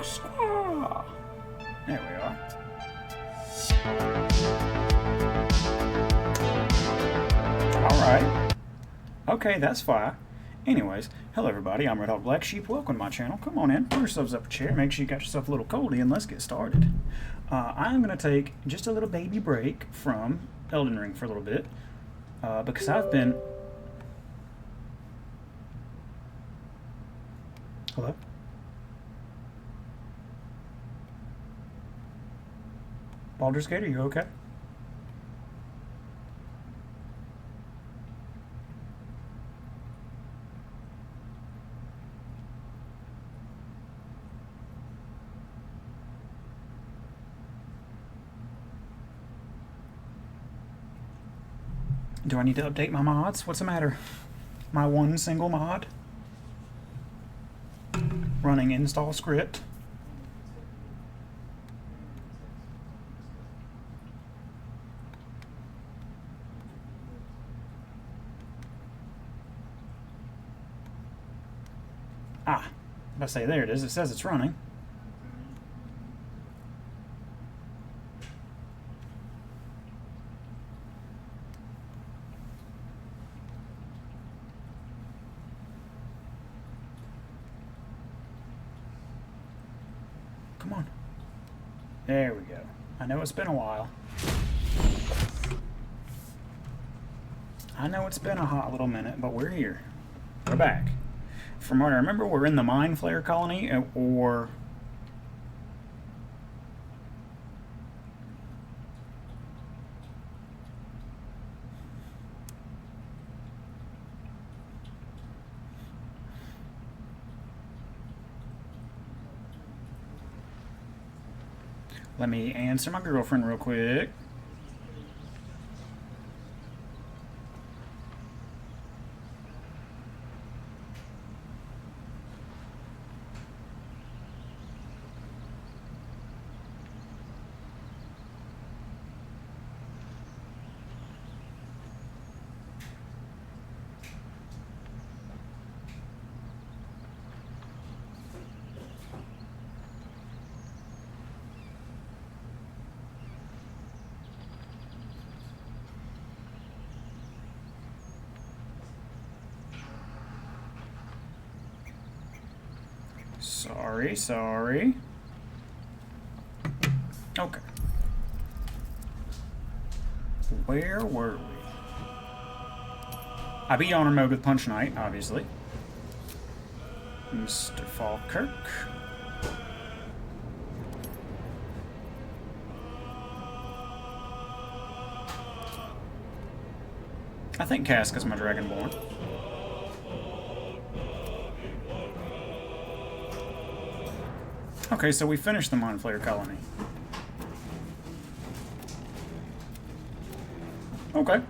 Squaw. There we are. Alright. Okay, that's fine. Anyways, hello everybody, I'm Red Hawk Black Sheep. Welcome to my channel. Come on in, pour yourselves up a chair, make sure you got yourself a little coldie, and let's get started. I'm going to take just a little baby break from Elden Ring for a little bit, because I've been... Hello? Baldur's Gate, are you okay? Do I need to update my mods? What's the matter? My one single mod? Running install script. If I say there it is, it says it's running. Come on. There we go. I know it's been a while. I know it's been a hot little minute, but we're here. We're back. From what I remember, we're in the Mind Flayer colony, or... Let me answer my girlfriend real quick. Sorry. Okay. Where were we? I beat honor mode with Punch Knight, obviously. Mr. Falkirk. I think Casca's my Dragonborn. Okay, so we finished the Mind Flayer colony. Okay.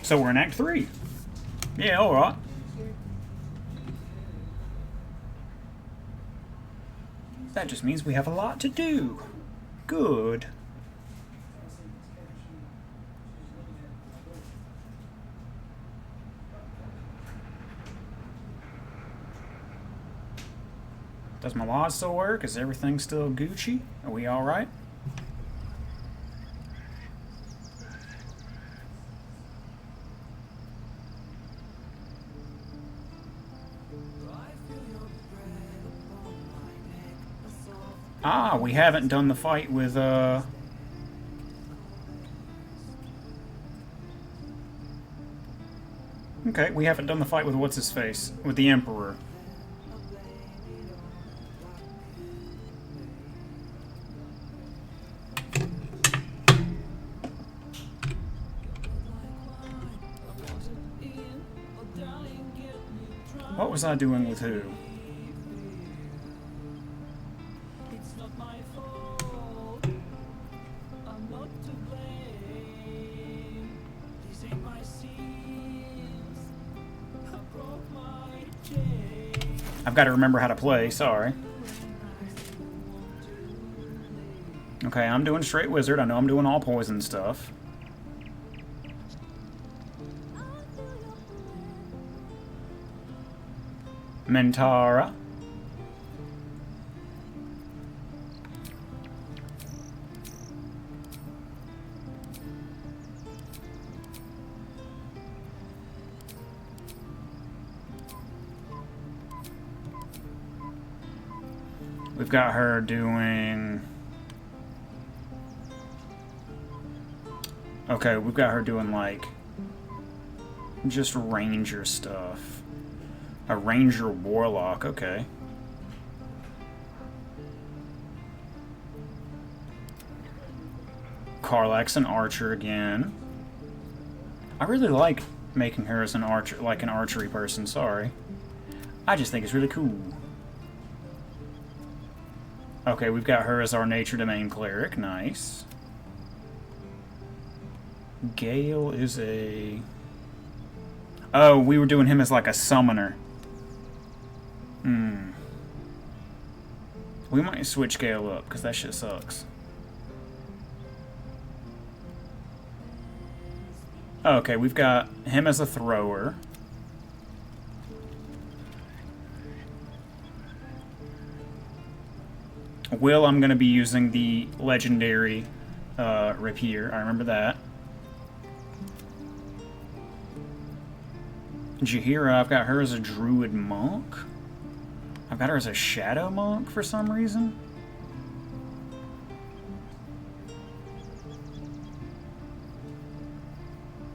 So we're in Act 3. Yeah, alright. That just means we have a lot to do. Good. Does my mod still work? Is everything still Gucci? Are we alright? We haven't done the fight with, Okay, we haven't done the fight with what's-his-face? With the Emperor. What was I doing with who? I've got to remember how to play, sorry. Okay, I'm doing straight wizard. I know I'm doing all poison stuff. Mentara. We've got her doing... Okay, we've got her doing, like, just ranger stuff. A ranger warlock, okay. Karlach's an archer again. I really like making her as an archer, like an archery person, sorry. I just think it's really cool. Okay, we've got her as our nature domain cleric, nice. Gale is a... Oh, we were doing him as like a summoner. We might switch Gale up, because that shit sucks. Okay, we've got him as a thrower. Will, I'm going to be using the legendary rapier. I remember that. Jaheira, I've got her as a druid monk. I've got her as a shadow monk for some reason.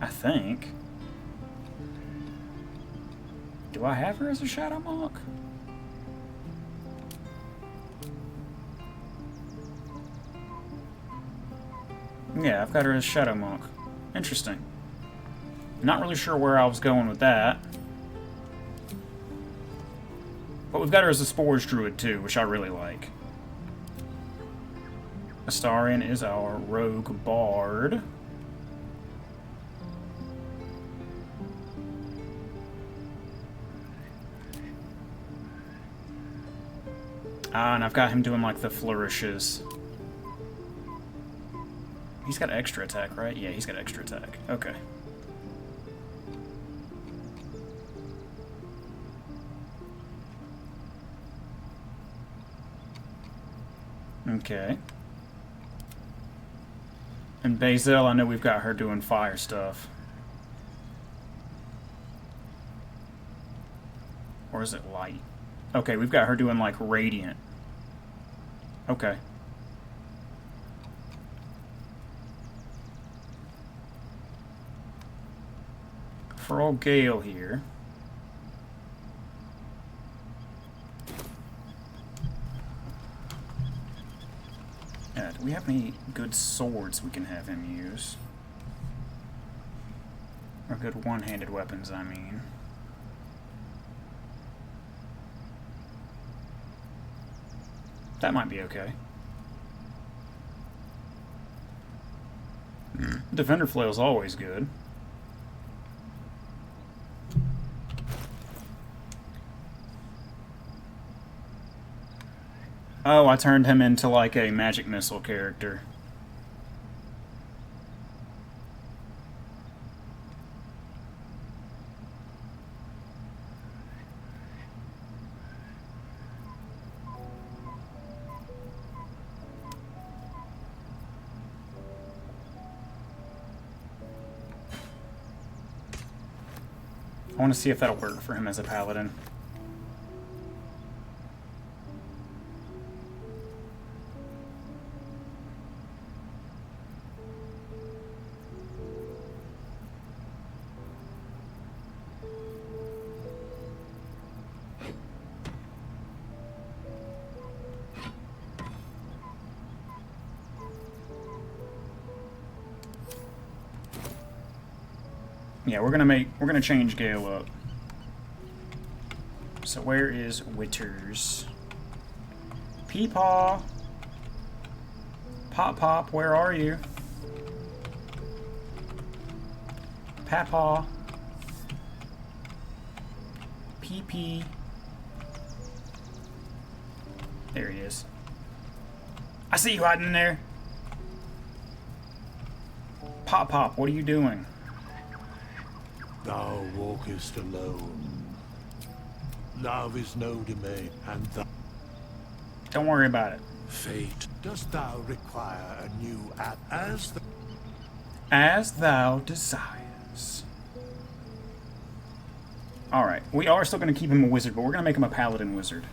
I think. Do I have her as a shadow monk? Yeah, I've got her as shadow monk. Interesting. Not really sure where I was going with that. But we've got her as a Spores Druid too, which I really like. Astarion is our rogue bard. Ah, and I've got him doing like the flourishes. He's got extra attack, right? Yeah, he's got extra attack. Okay. Okay. And Bazel, I know we've got her doing fire stuff. Or is it light? Okay, we've got her doing like radiant. Okay. For old Gale here. Yeah, do we have any good swords we can have him use? Or good one-handed weapons, I mean. That might be okay. Defender Flail's always good. Oh, I turned him into like a magic missile character. I want to see if that'll work for him as a paladin. Yeah, we're gonna change Gale up. So where is Witters? Peepaw! Pop Pop, where are you? Papaw. Pee Pee. There he is. I see you hiding in there. Pop Pop, what are you doing? Thou walkest alone. Love is no domain, and thou... Don't worry about it. Fate, dost thou require a new as thou desires. Alright, we are still going to keep him a wizard, but we're going to make him a paladin wizard.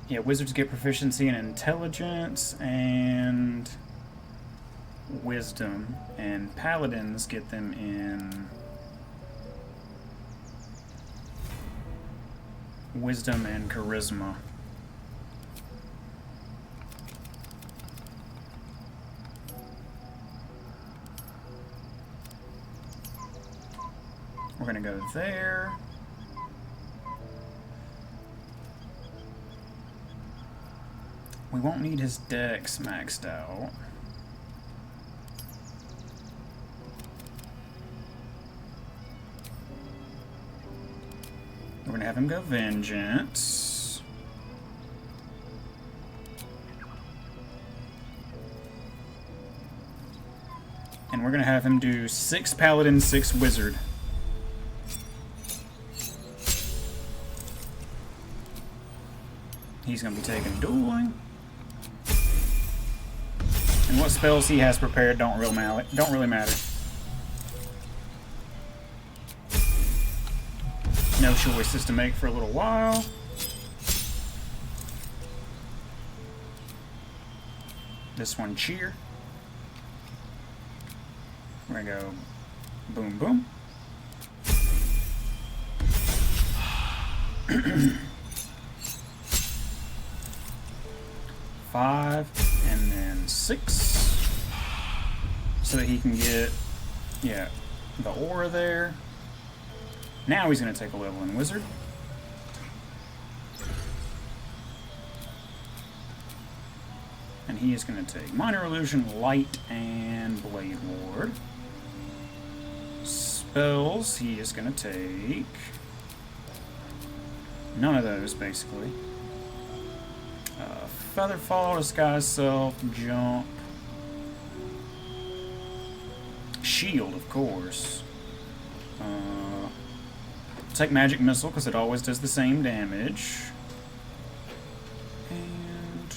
Yeah, wizards get proficiency in intelligence and wisdom, and paladins get them in wisdom and charisma. We're gonna go there. We won't need his dex maxed out. We're gonna have him go Vengeance. And we're gonna have him do 6 Paladin, 6 Wizard. He's gonna be taking dueling. And what spells he has prepared don't really matter. No choices to make for a little while. This one, Cheer. We're gonna go boom, boom. 5 and then 6, so that he can get, yeah, the aura there. Now he's going to take a level in Wizard. And he is going to take Minor Illusion, Light, and Blade Ward. Spells, he is going to take none of those, basically. Featherfall, Disguise Self, Jump. Shield, of course. Take Magic Missile, because it always does the same damage. And...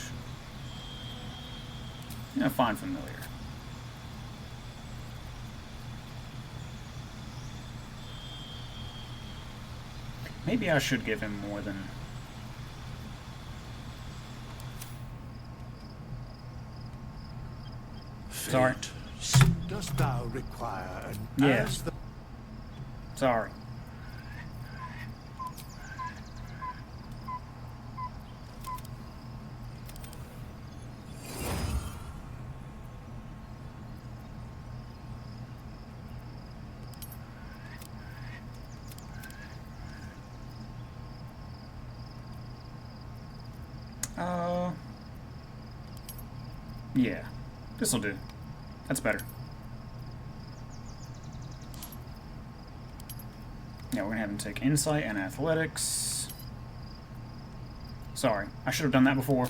yeah, Find Familiar. Maybe I should give him more than... Sorry. Dost thou require an Yes. Sorry. Yeah. This'll do. That's better. Yeah, we're gonna have him take Insight and Athletics. Sorry, I should have done that before.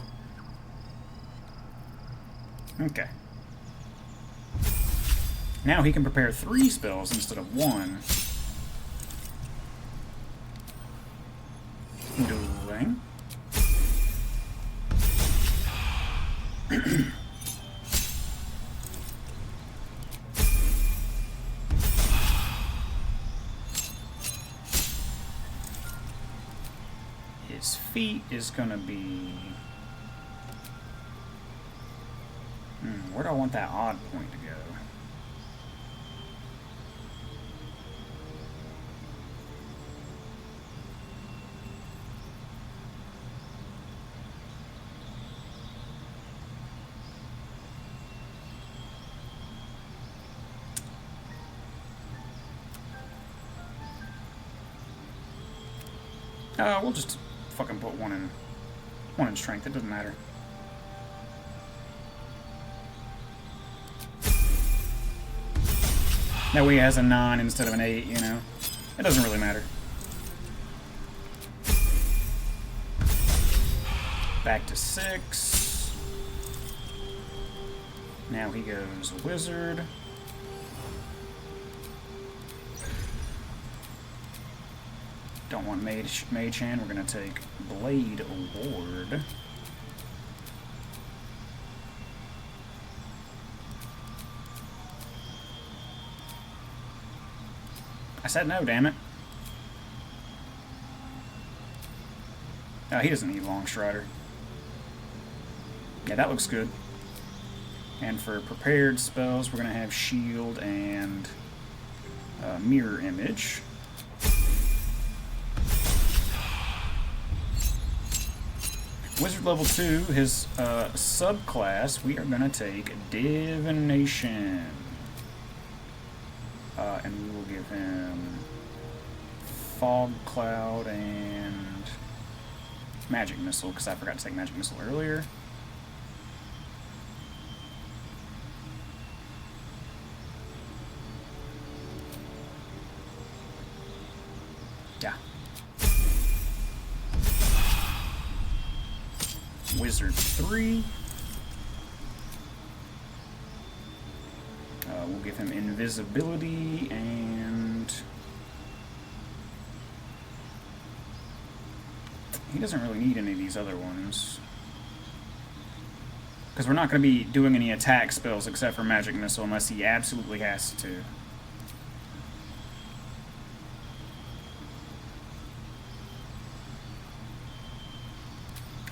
Okay. Now he can prepare 3 spells instead of 1. Dueling. His feat is gonna be... where do I want that odd point to go? We'll just fucking put one in strength. It doesn't matter. That way he has a 9 instead of an 8, you know? It doesn't really matter. Back to 6. Now he goes Wizard. Don't want Mage Hand. We're going to take Blade Ward. I said no, damn it. He doesn't need Long Strider. Yeah, that looks good. And for prepared spells, we're going to have shield and mirror image. Wizard level 2, his subclass, we are going to take Divination. And we will give him Fog Cloud and Magic Missile, because I forgot to take Magic Missile earlier. Yeah. Wizard 3. We'll give him invisibility and he doesn't really need any of these other ones because we're not going to be doing any attack spells except for Magic Missile unless he absolutely has to.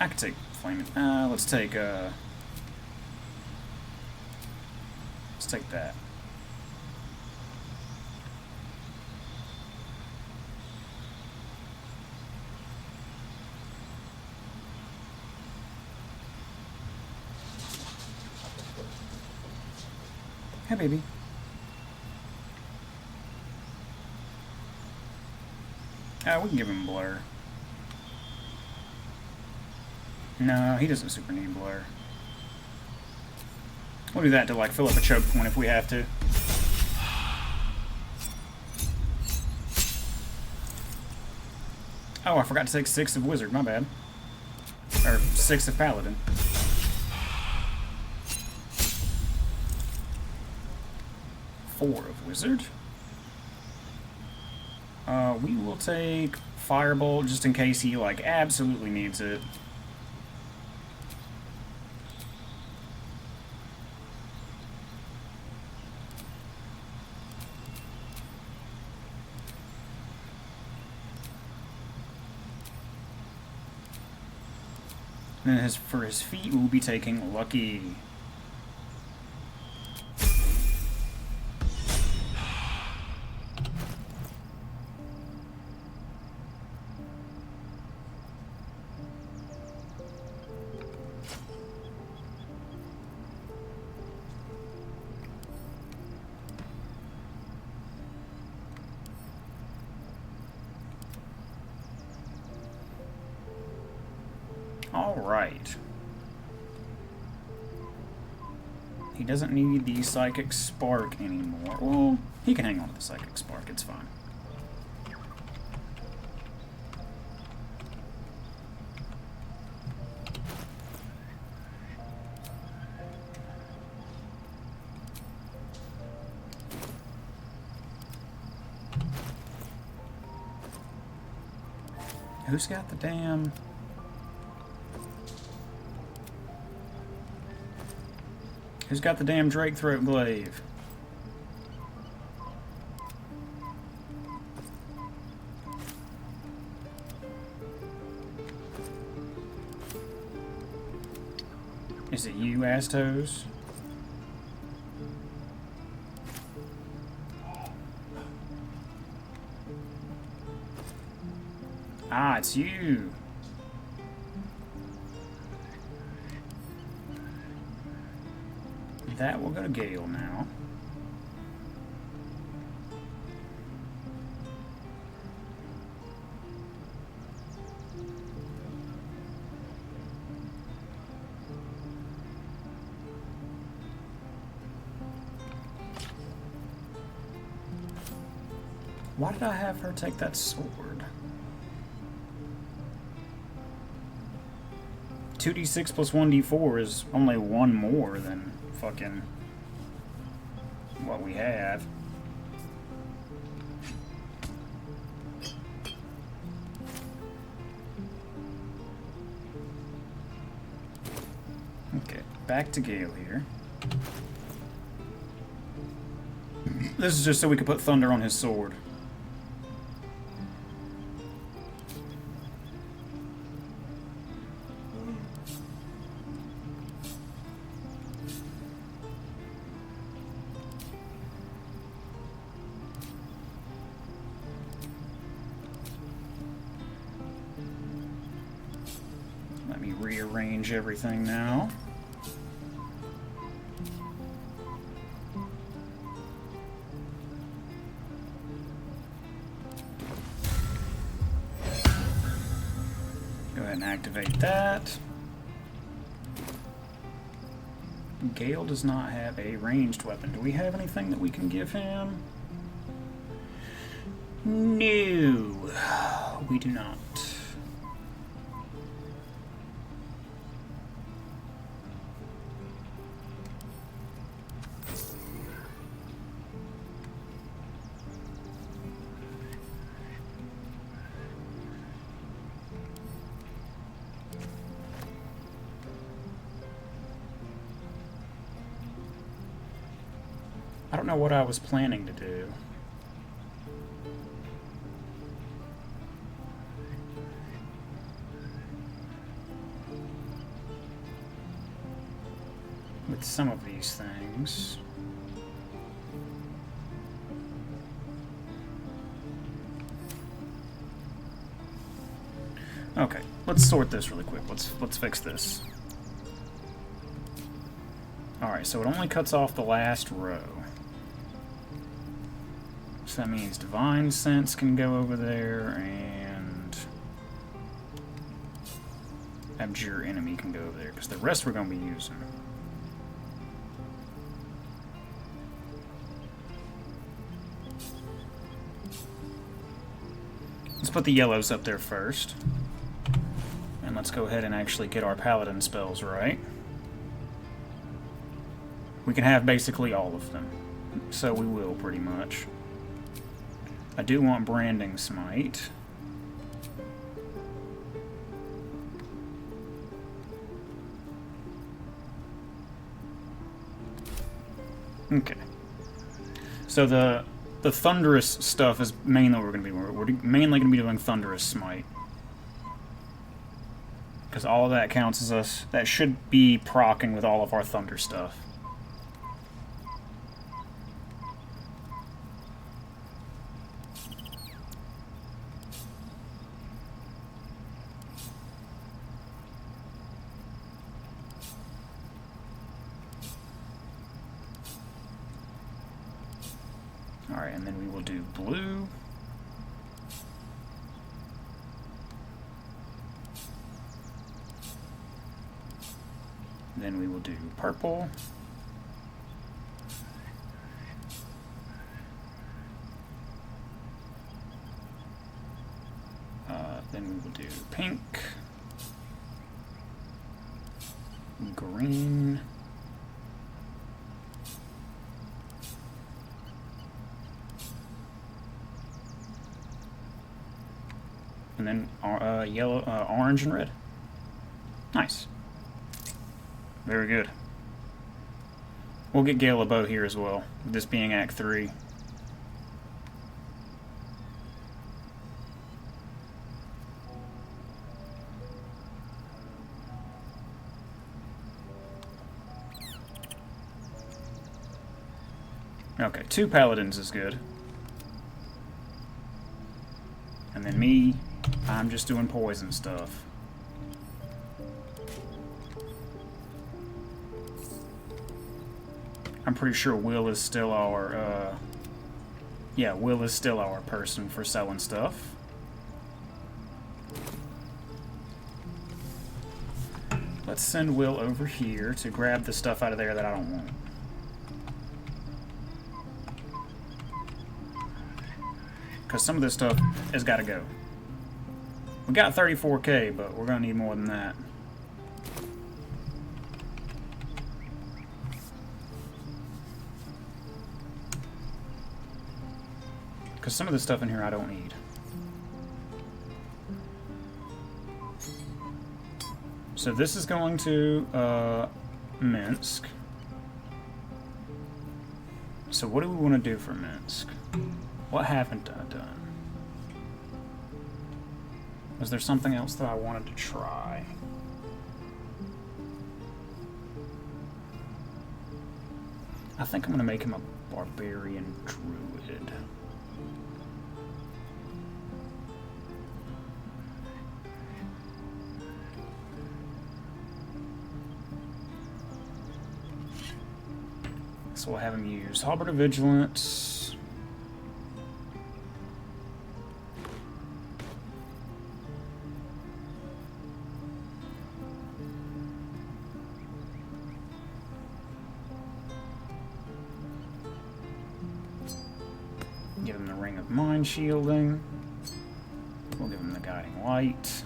I could take Flame. Let's take that. Hey, baby. We can give him Blur. No, he doesn't super need Blur. We'll do that to, like, fill up a choke point if we have to. Oh, I forgot to take 6 of Wizard, my bad. Or 6 of Paladin. Four of Wizard. We will take Firebolt just in case he, like, absolutely needs it. And for his feet, we'll be taking Lucky. Alright. He doesn't need the Psychic Spark anymore. Well, he can hang on to the Psychic Spark, it's fine. Who's got the damn... Who's got the damn Drake Throat Glaive? Is it you, Astos? Ah, it's you. That will go to Gale now. Why did I have her take that sword? 2d6 plus 1d4 is only one more than fucking what we have. Okay, back to Gale here. This is just so we could put thunder on his sword. Let me rearrange everything now. Go ahead and activate that. Gale does not have a ranged weapon. Do we have anything that we can give him? No, we do not. I don't know what I was planning to do. With some of these things. Okay, let's sort this really quick. Let's fix this. Alright, so it only cuts off the last row. So that means Divine Sense can go over there, and Abjure Enemy can go over there, because the rest we're going to be using. Let's put the yellows up there first. And let's go ahead and actually get our Paladin spells right. We can have basically all of them. So we will, pretty much. I do want Branding Smite. Okay. So the Thunderous stuff is mainly what we're going to be doing. We're mainly going to be doing Thunderous Smite. Because all of that counts as us. That should be proccing with all of our Thunder stuff. Alright, and then we will do blue. Then we will do purple. Then we will do pink. Green. And then yellow, orange and red. Nice. Very good. We'll get Gale a bow here as well, this being Act 3. Okay, 2 paladins is good. And then me, I'm just doing poison stuff. I'm pretty sure Will is still our, yeah, Will is still our person for selling stuff. Let's send Will over here to grab the stuff out of there that I don't want. Because some of this stuff has got to go. We got 34k, but we're going to need more than that. Because some of the stuff in here I don't need. So this is going to Minsk. So what do we want to do for Minsk? What haven't I done? Was there something else that I wanted to try? I think I'm going to make him a barbarian druid. So we'll have him use Halberd of Vigilance. Give him the Ring of Mind Shielding. We'll give him the Guiding Light.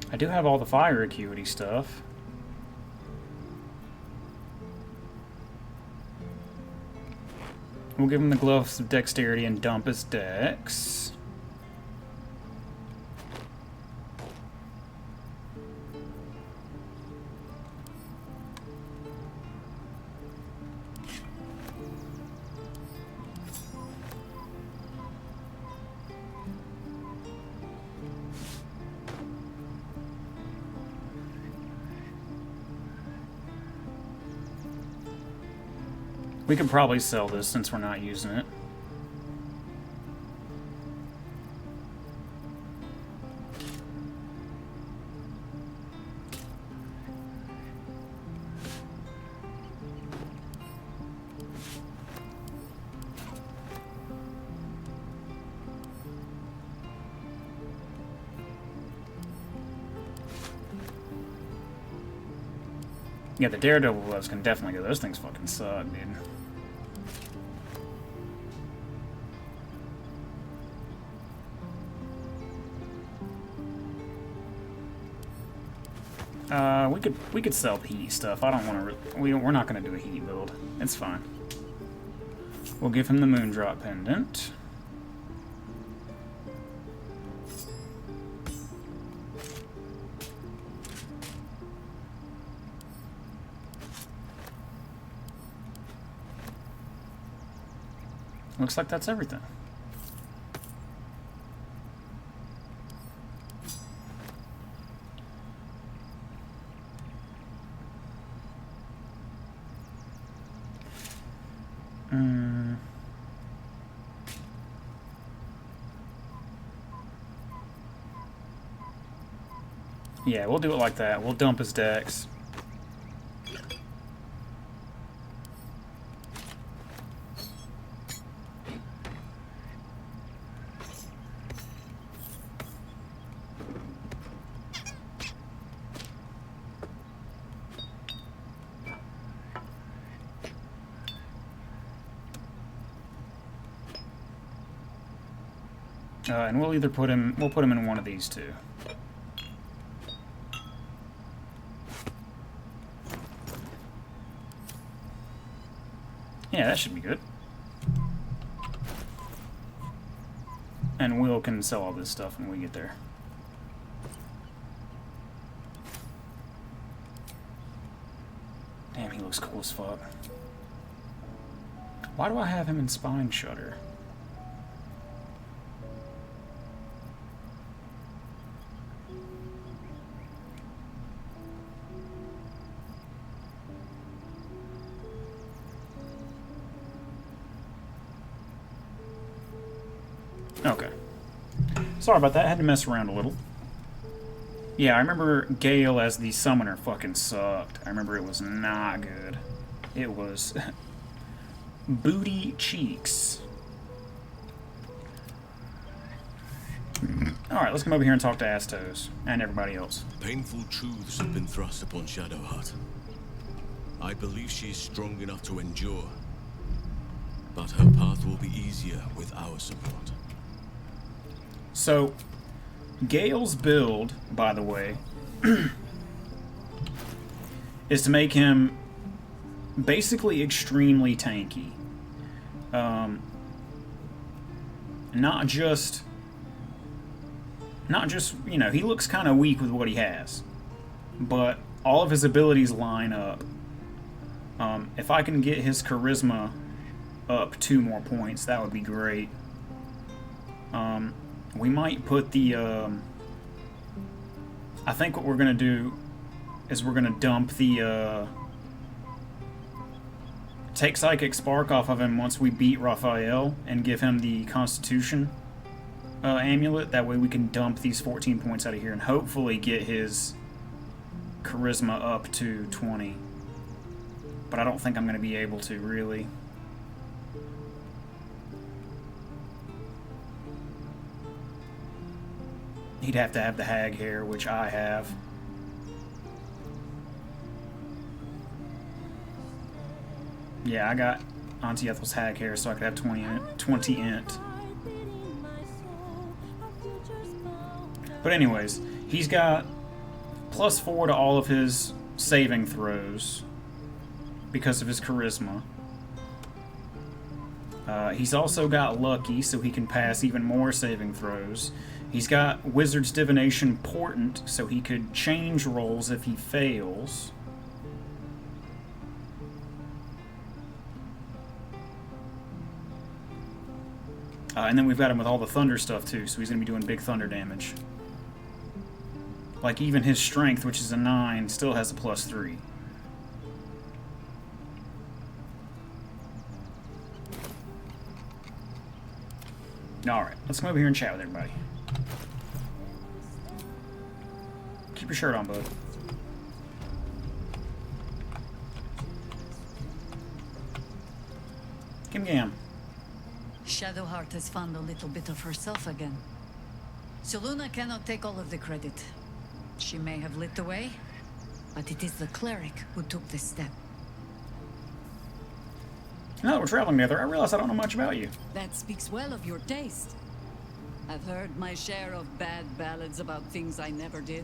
I do have all the fire acuity stuff. We'll give him the Gloves of Dexterity and dump his dex. We could probably sell this since we're not using it. Yeah, the Daredevil gloves can definitely go. Those things fucking suck, dude. We could sell the heat stuff. I don't want to. We're not going to do a heat build. It's fine. We'll give him the Moondrop Pendant. Looks like that's everything. Yeah, we'll do it like that. We'll dump his dex. And we'll either put him, we'll put him in one of these two. Yeah, that should be good. And Will can sell all this stuff when we get there. Damn, he looks cool as fuck. Why do I have him in Spine Shudder? Okay. Sorry about that. I had to mess around a little. Yeah, I remember Gale as the summoner fucking sucked. I remember it was not good. It was booty cheeks. Alright, let's come over here and talk to Astos and everybody else. Painful truths have been thrust upon Shadowheart. I believe she is strong enough to endure, but her path will be easier with our support. So, Gale's build, by the way, is to make him basically extremely tanky. Not just, you know, he looks kind of weak with what he has, but all of his abilities line up. If I can get his charisma up 2 more points, that would be great. We might put the... I think what we're going to do is we're going to dump the... take Psychic Spark off of him once we beat Raphael and give him the Constitution amulet. That way we can dump these 14 points out of here and hopefully get his Charisma up to 20. But I don't think I'm going to be able to, really. He'd have to have the hag hair, which I have. Yeah, I got Auntie Ethel's hag hair, so I could have 20 int. But anyways, he's got +4 to all of his saving throws because of his charisma. He's also got lucky, so he can pass even more saving throws. He's got Wizard's Divination Portent, so he could change rolls if he fails. And then we've got him with all the thunder stuff too, so he's going to be doing big thunder damage. Like, even his strength, which is a 9, still has a +3. Alright, let's come over here and chat with everybody. Keep your shirt on, bud. Kim Gam. Shadowheart has found a little bit of herself again. Selûne cannot take all of the credit. She may have lit the way, but it is the cleric who took this step. Now that we're traveling together, I realize I don't know much about you. That speaks well of your taste. I've heard my share of bad ballads about things I never did.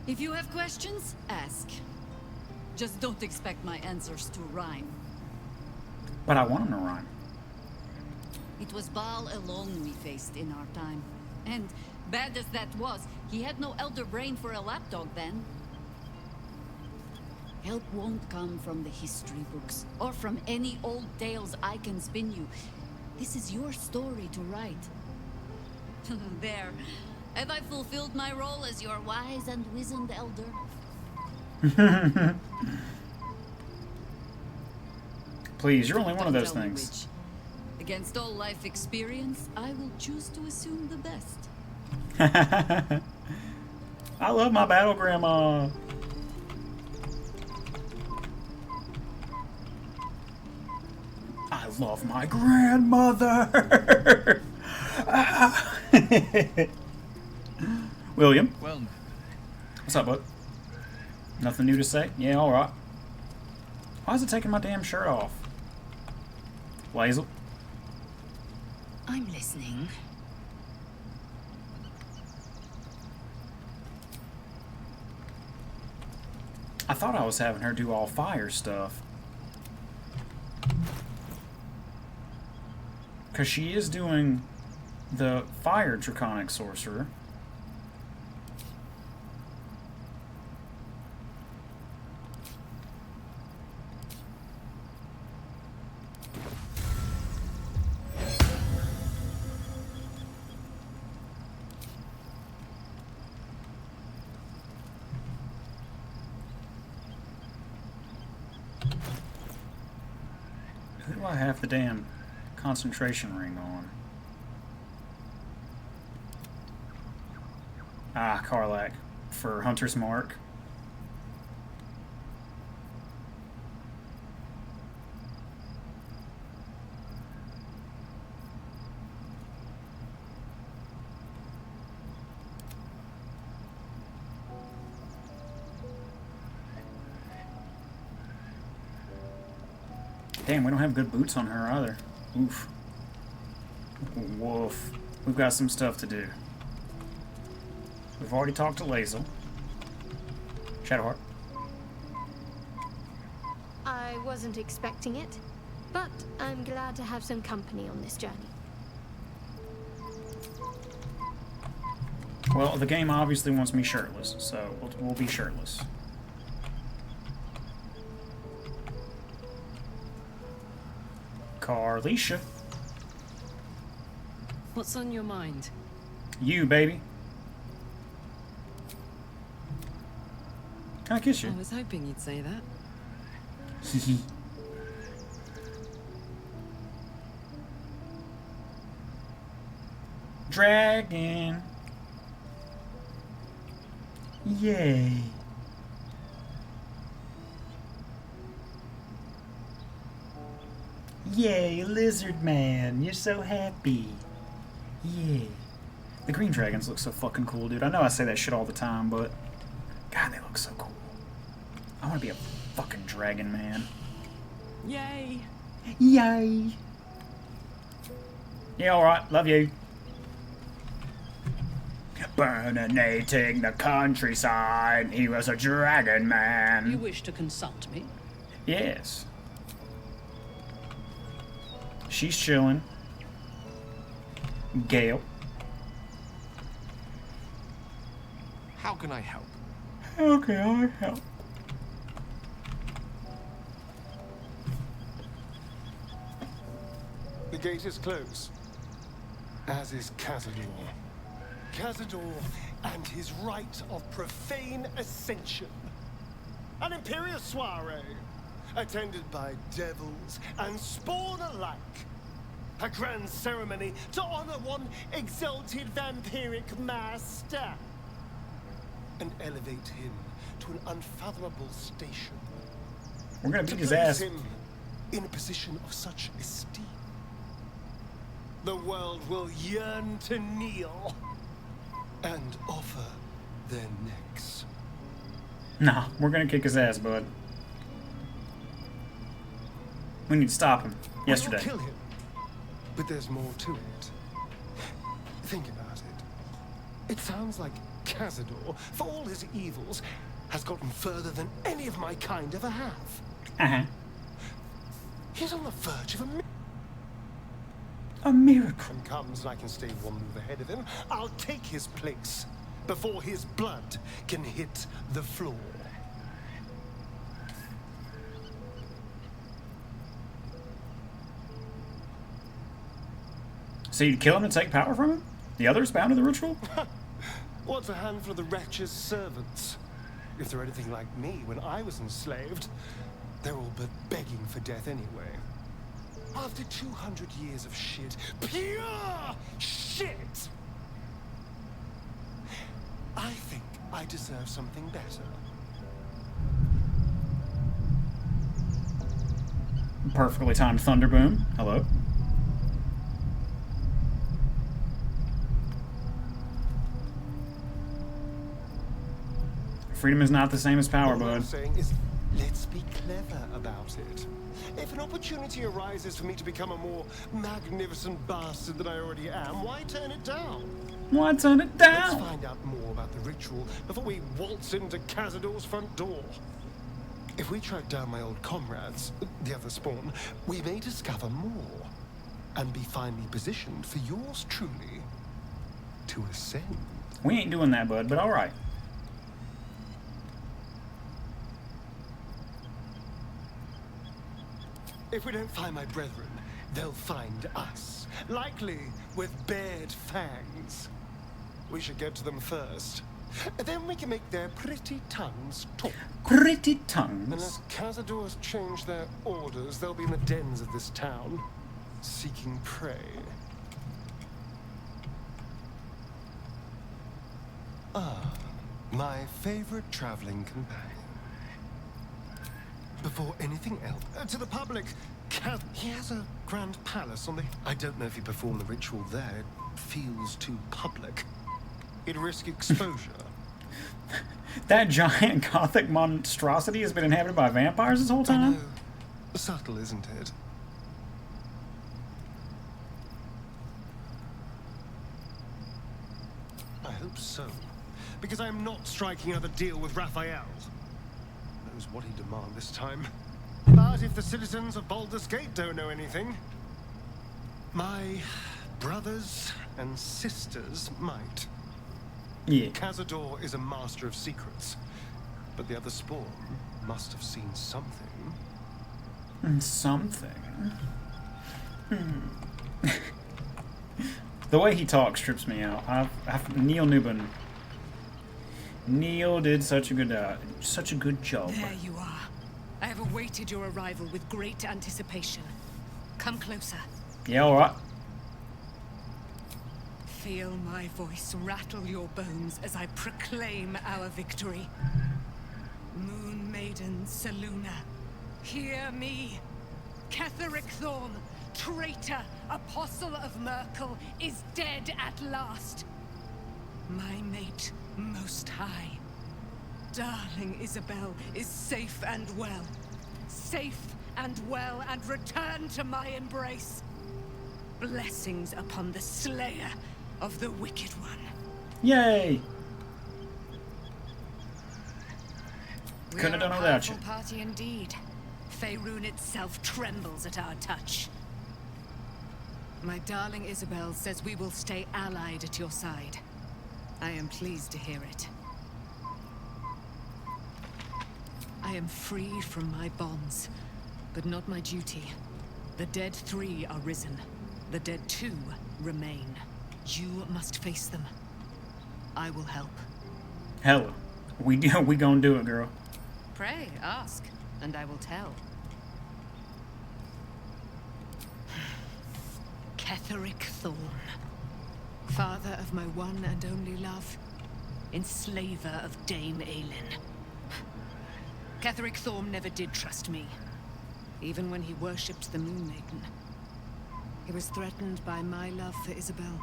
If you have questions, ask. Just don't expect my answers to rhyme. But I want him to rhyme. It was Baal alone we faced in our time. And, bad as that was, he had no elder brain for a lapdog then. Help won't come from the history books, or from any old tales I can spin you. This is your story to write. There. Have I fulfilled my role as your wise and wizened elder? Please, you're only one of Don't those tell me things. which. Against all life experience, I will choose to assume the best. I love my battle grandma. I love my grandmother. William. Well, What's up, bud? Nothing new to say? Yeah, alright. Why is it taking my damn shirt off? Lazel? I'm listening. I thought I was having her do all fire stuff. Because she is doing the fire draconic sorcerer. Who do I have the damn concentration ring on? Ah, Karlach for Hunter's Mark. Damn, we don't have good boots on her either. Oof. Woof. We've got some stuff to do. We've already talked to Lazel. Shadowheart. I wasn't expecting it, but I'm glad to have some company on this journey. Well, the game obviously wants me shirtless, so we'll be shirtless. Carlisha. What's on your mind? You, baby. Can I kiss I you? was hoping you'd say that. Dragon. Yay. Yay, lizard man. You're so happy. Yeah. The green dragons look so fucking cool, dude. I know I say that shit all the time, but God, they look so cool. I want to be a fucking dragon man. Yay! Yay. Yeah, alright. Love you. Burninating the countryside. He was a dragon man. You wish to consult me? Yes. She's chilling. Gale. How can I help? How can I help? The gate is closed, as is Cazador. Cazador and his rite of profane ascension. An imperial soiree, attended by devils and spawn alike. A grand ceremony to honor one exalted vampiric master. And elevate him to an unfathomable station. We're gonna To beat his place ass. him in a position of such esteem. The world will yearn to kneel and offer their necks. Nah, we're gonna kick his ass, bud. We need to stop him. We Yesterday. will kill him, but there's more to it. Think about it. It sounds like Cazador, for all his evils, has gotten further than any of my kind ever have. Uh-huh. He's on the verge of A miracle. and comes and I can stay one move ahead of him. I'll take his place before his blood can hit the floor. So you'd kill him and take power from him? The others bound to the ritual? What's a handful of the wretch's servants? If they're anything like me when I was enslaved, they're all but begging for death anyway. After 200 years of shit, pure shit! I think I deserve something better. Perfectly timed thunder boom. Hello. Freedom is not the same as power, All I'm bud. saying is, let's be clever about it. If an opportunity arises for me to become a more magnificent bastard than I already am, why turn it down? Why turn it Let's down? find out more about the ritual before we waltz into Cazador's front door. If we track down my old comrades, the other spawn, we may discover more and be finally positioned for yours truly to ascend. We ain't doing that, bud, but alright. If we don't find my brethren, they'll find us, likely with bared fangs. We should get to them first. Then we can make their pretty tongues talk. Pretty tongues. Unless Cazador's changed their orders, they'll be in the dens of this town, seeking prey. Ah, my favorite traveling companion. Before anything else, to the public, he has a grand palace on the... I don't know if he performed the ritual there. It feels too public. It'd risk exposure. That giant gothic monstrosity has been inhabited by vampires this whole I time? know. Subtle, isn't it? I hope so. Because I'm not striking another deal with Raphael. Knows what he'd demand this time. But if the citizens of Baldur's Gate don't know anything, my brothers and sisters might. Yeah. Cazador is a master of secrets, but the other spawn must have seen something. Something. The way he talks trips me out. Neil Newman. Neil did such a good job. There you are. I have awaited your arrival with great anticipation. Come closer. Yeah, all right. Feel my voice rattle your bones as I proclaim our victory. Moon Maiden Selûne, hear me. Ketheric Thorm, traitor, apostle of Myrkul, is dead at last. My mate, Most High. Darling Isabel is safe and well. Safe and well, and return to my embrace. Blessings upon the slayer of the Wicked One. Yay! We Couldn't are have done a without you. powerful party indeed. Faerun itself trembles at our touch. My darling Isabel says we will stay allied at your side. I am pleased to hear it. I am freed from my bonds, but not my duty. The dead 3 are risen. The dead 2 remain. You must face them. I will help. Hella. We gonna do it, girl. Pray, ask, and I will tell. Ketheric Thorm, father of my one and only love, enslaver of Dame Aelin. Ketheric Thorm never did trust me, even when he worshipped the Moon Maiden. He was threatened by my love for Isabel,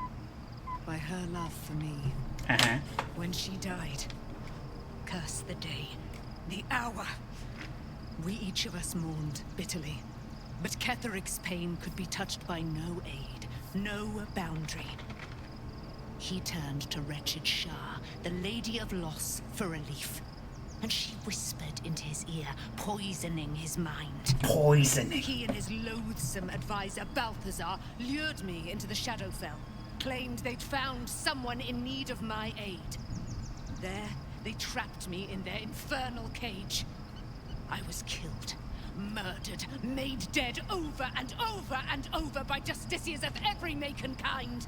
by her love for me. Uh-huh. When she died, curse the day, the hour. We each of us mourned bitterly, but Ketheric's pain could be touched by no aid, no boundary. He turned to wretched Shah, the Lady of Loss, for relief. And she whispered into his ear, poisoning his mind. Poisoning. He and his loathsome advisor, Balthazar, lured me into the Shadowfell, claimed they'd found someone in need of my aid. There, they trapped me in their infernal cage. I was killed, murdered, made dead over and over and over by justiciars of every make and kind.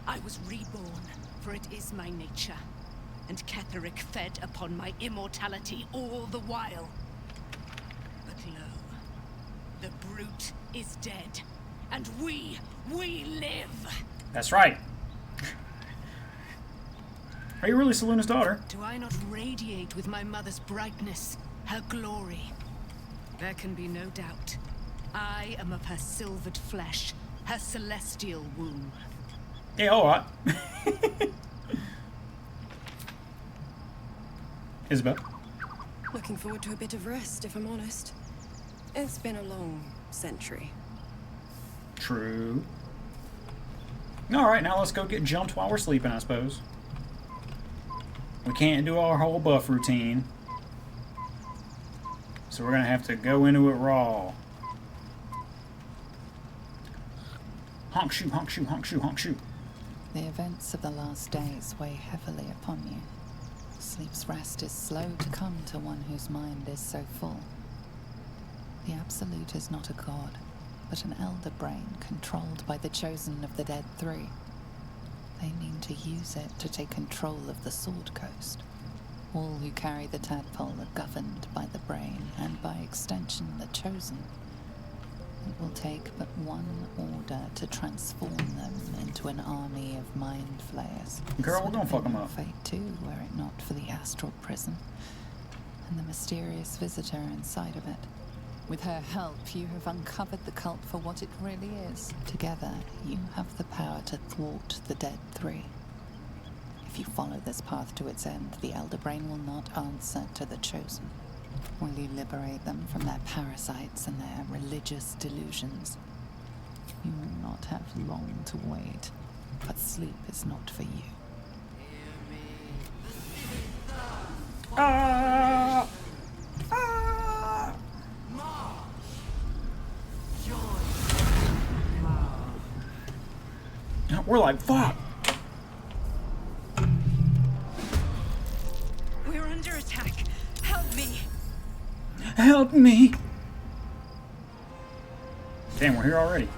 I was reborn, for it is my nature. And Ketheric fed upon my immortality all the while. But lo, the brute is dead, and we live! That's right. Are you really Selûne's daughter? Do I not radiate with my mother's brightness, her glory? There can be no doubt. I am of her silvered flesh, her celestial womb. Yeah, alright. Isabel? Looking forward to a bit of rest, if I'm honest. It's been a long century. True. Alright, now let's go get jumped while we're sleeping, I suppose. We can't do our whole buff routine. So we're gonna have to go into it raw. Honk shoot, honk shoot, honk shoot, honk shoot. The events of the last days weigh heavily upon you. Sleep's rest is slow to come to one whose mind is so full. The Absolute is not a god, but an elder brain controlled by the chosen of the Dead 3. They mean to use it to take control of the Sword Coast. All who carry the tadpole are governed by the brain, and by extension the chosen. It will take but one order to transform them into an army of mind flayers. Girl, we're gonna fuck them up. Fate too, were it not for the astral prison and the mysterious visitor inside of it. With her help, you have uncovered the cult for what it really is. Together, you have the power to thwart the Dead 3. If you follow this path to its end, the Elder Brain will not answer to the Chosen. Will you liberate them from their parasites and their religious delusions? You will not have long to wait, but sleep is not for you. Ah! We're like, fuck! We're under attack. Help me! Help me! Damn, we're here already.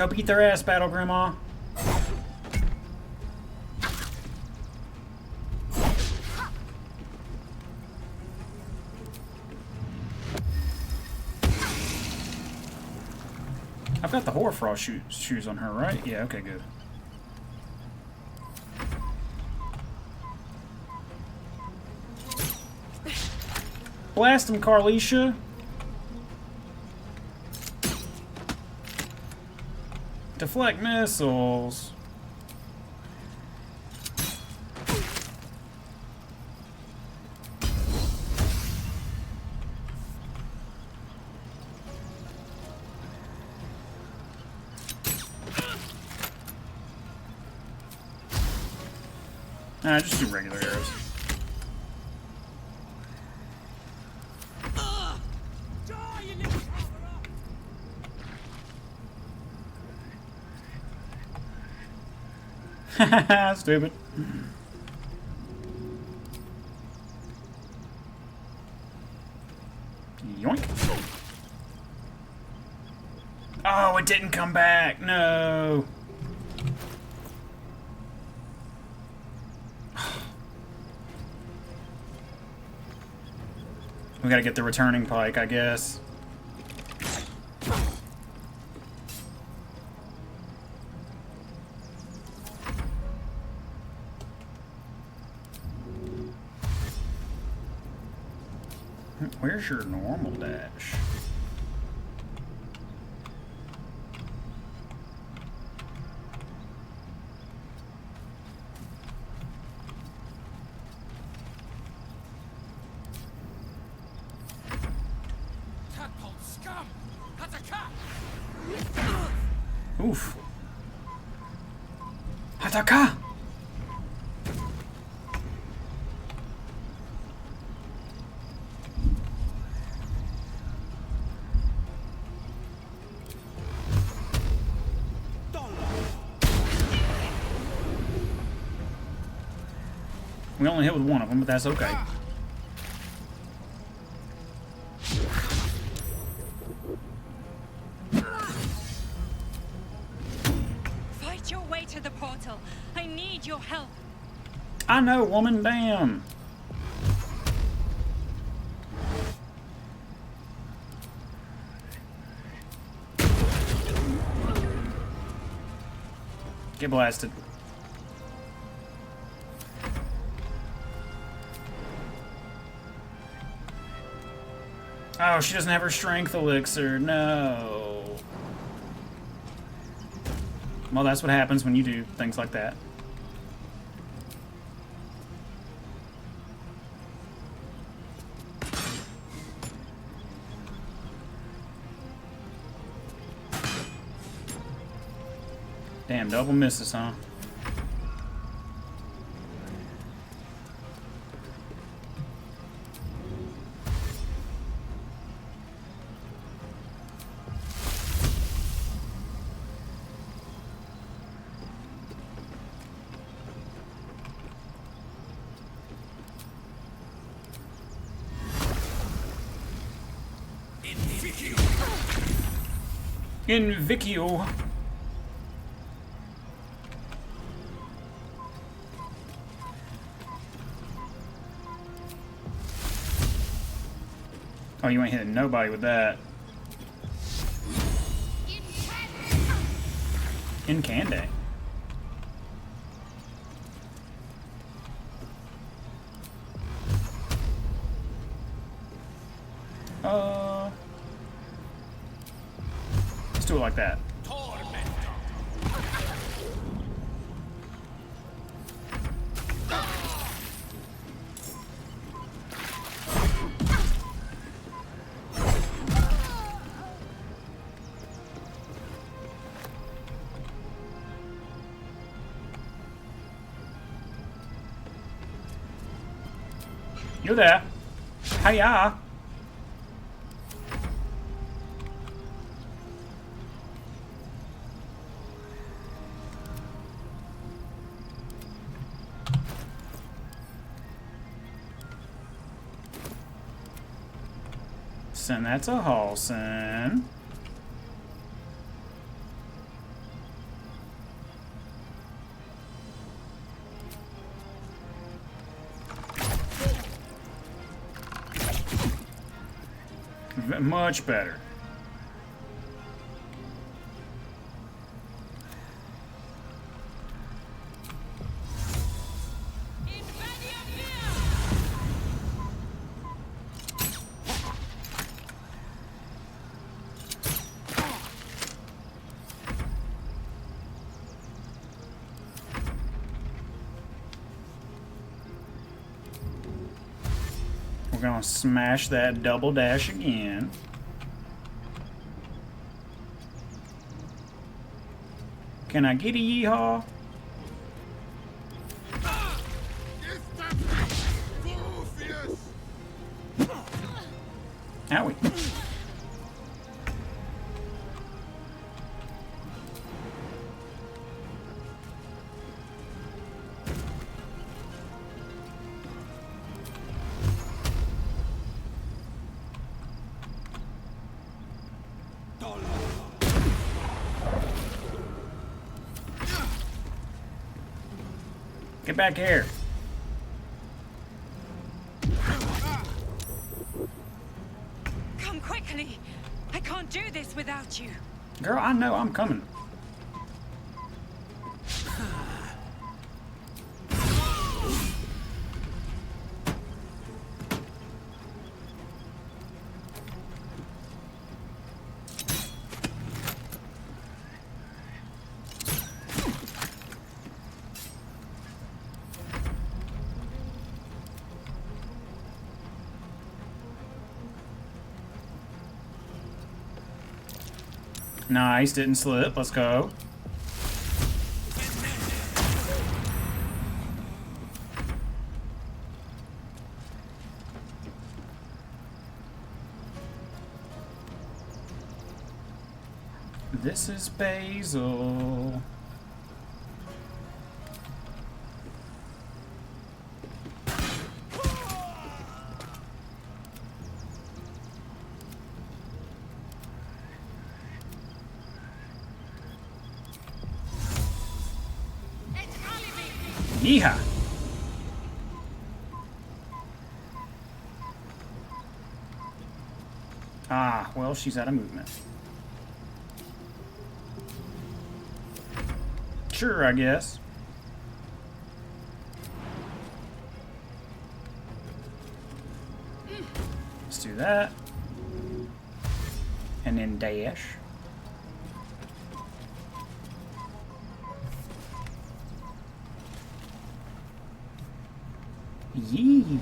Go beat their ass, Battle Grandma. I've got the Hoarfrost shoes on her, right? Yeah, okay, good. Blast him, Carlisha. Deflect missiles. Nah, just do regular arrows. Stupid. Yoink. Oh, it didn't come back. No. We gotta get the returning pike, I guess. Where's your normal dash? Oof. Hataka! We only hit with one of them, but that's okay. Fight your way to the portal. I need your help. I know, woman, damn. Get blasted. Oh, she doesn't have her strength elixir. No. Well, that's what happens when you do things like that. Damn, double misses, huh? Inviccio. Oh, you ain't hitting nobody with that. Incande. Let's do it like that. You there? Hiya. Send that to Halsin. Much better. We're gonna smash that double dash again. Can I get a yeehaw? Owie. Get back here. Come quickly. I can't do this without you. Girl, I know I'm coming. Nice, didn't slip. Let's go. This is Basil. Yeehaw! Ah, well, she's out of movement. Sure, I guess. Let's do that. And then dash. Yee.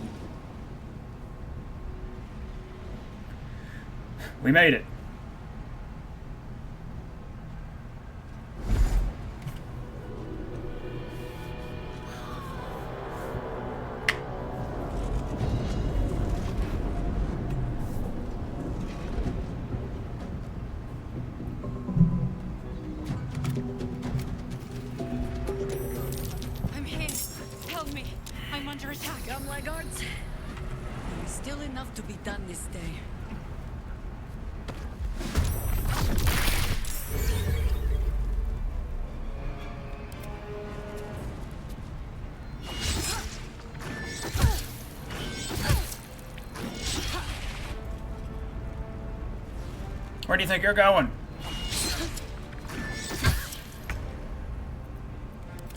We made it. I'm here. Help me. I'm under attack. Come, laggards. Still enough to be done this day. Where do you think you're going?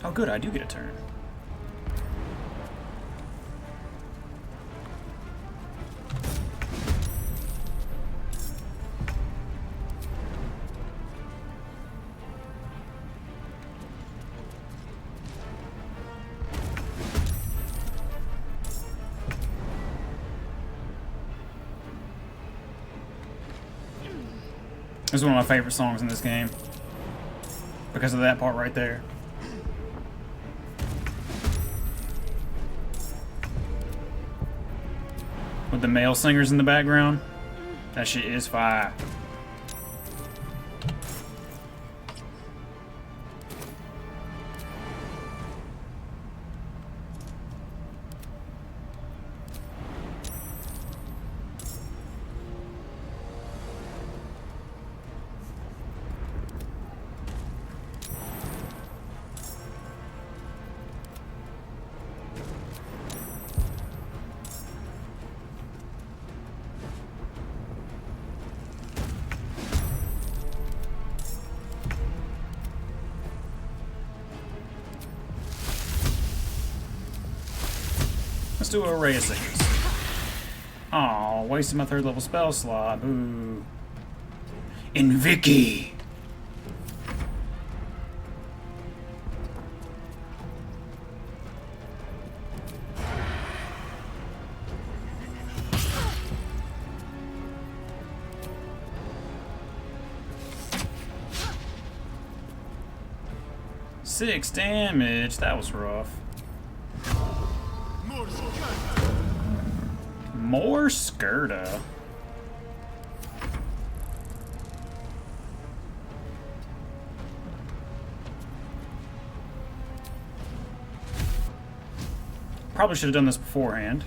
Oh, good, I do get a turn. This is one of my favorite songs in this game because of that part right there. With the male singers in the background. That shit is fire. do a Ray of Sickness. Aw, wasted my 3rd level spell slot. Boo. Inviki! Six damage. That was rough. More Skirta. Probably should have done this beforehand.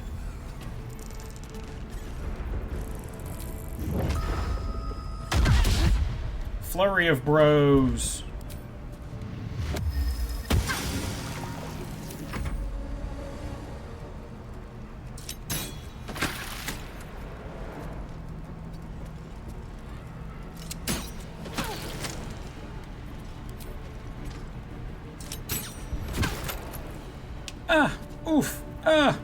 Flurry of bros. Ah! Oof! Ah!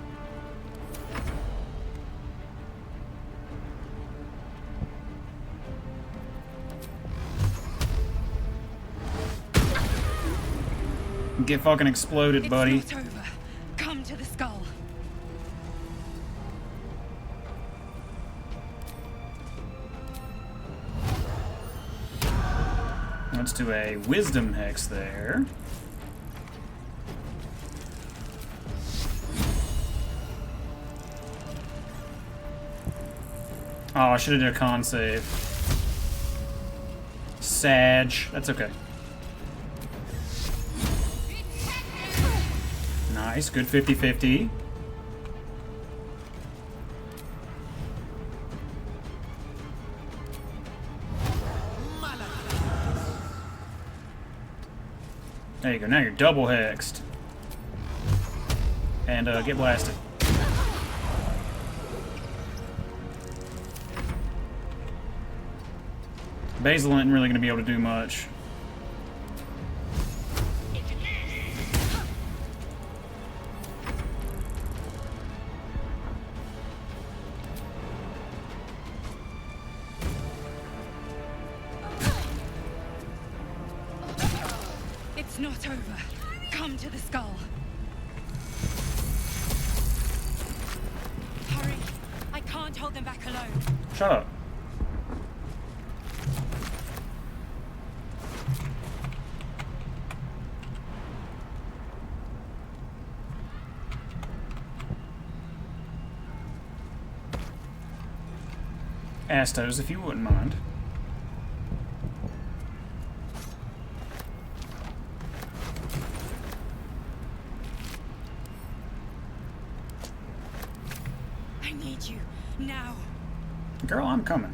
Get fucking exploded, buddy. It's not over. Come to the skull. Let's do a wisdom hex there. Oh, I should have did a con save. Sag. That's okay. Nice. Good 50-50. There you go. Now you're double hexed. And get blasted. Basil isn't really going to be able to do much. It's not over. Come to the skull. Hurry. I can't hold them back alone. Shut up. Astos, if you wouldn't mind. I need you now. Girl, I'm coming.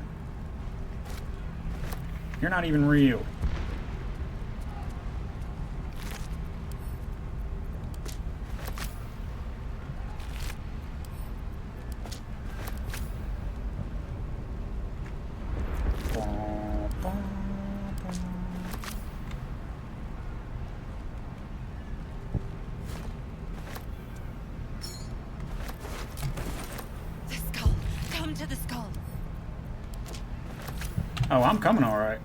You're not even real. The skull. Come to the skull. Oh, I'm coming all right.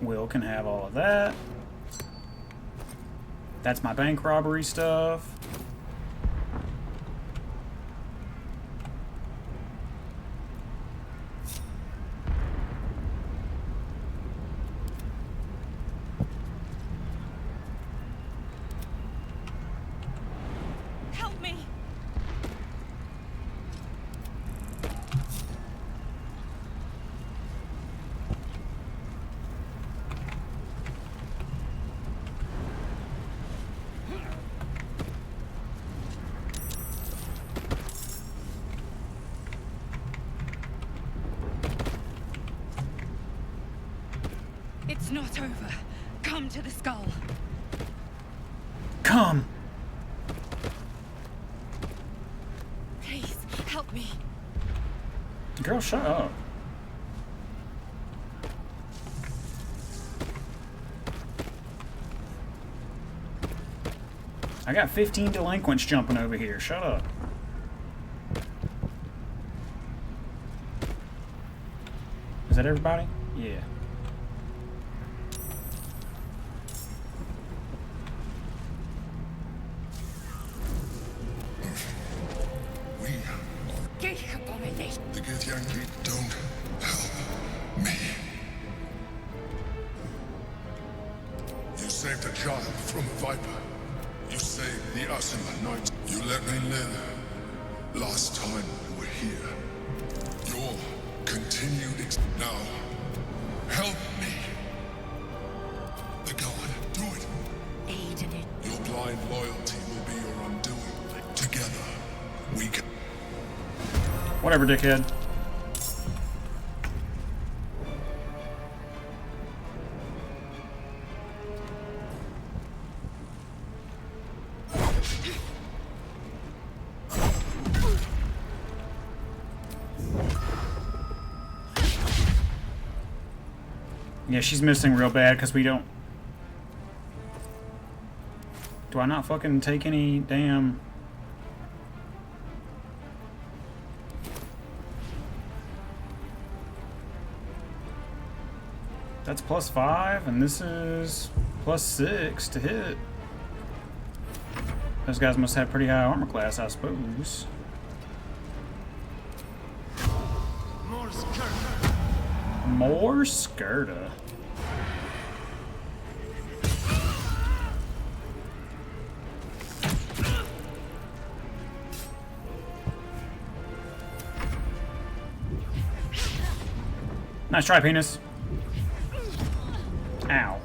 Will can have all of that. That's my bank robbery stuff. Help me. It's not over. Come to the skull. Come! Please, help me. Girl, shut up. I got 15 delinquents jumping over here. Shut up. Is that everybody? Yeah. The Githyanki don't help me. You saved a child from a viper. You saved the Asima Knights. You let me live. Last time you were here. Your continued now. Help me. The god, do it. Aid in it. Your blind loyalty will be your undoing. Together, we can. Whatever, dickhead. Yeah, she's missing real bad because we don't... Do I not fucking take any damn... That's +5, and this is +6 to hit. Those guys must have pretty high armor class, I suppose. More Skirta. Nice try, penis. Ow.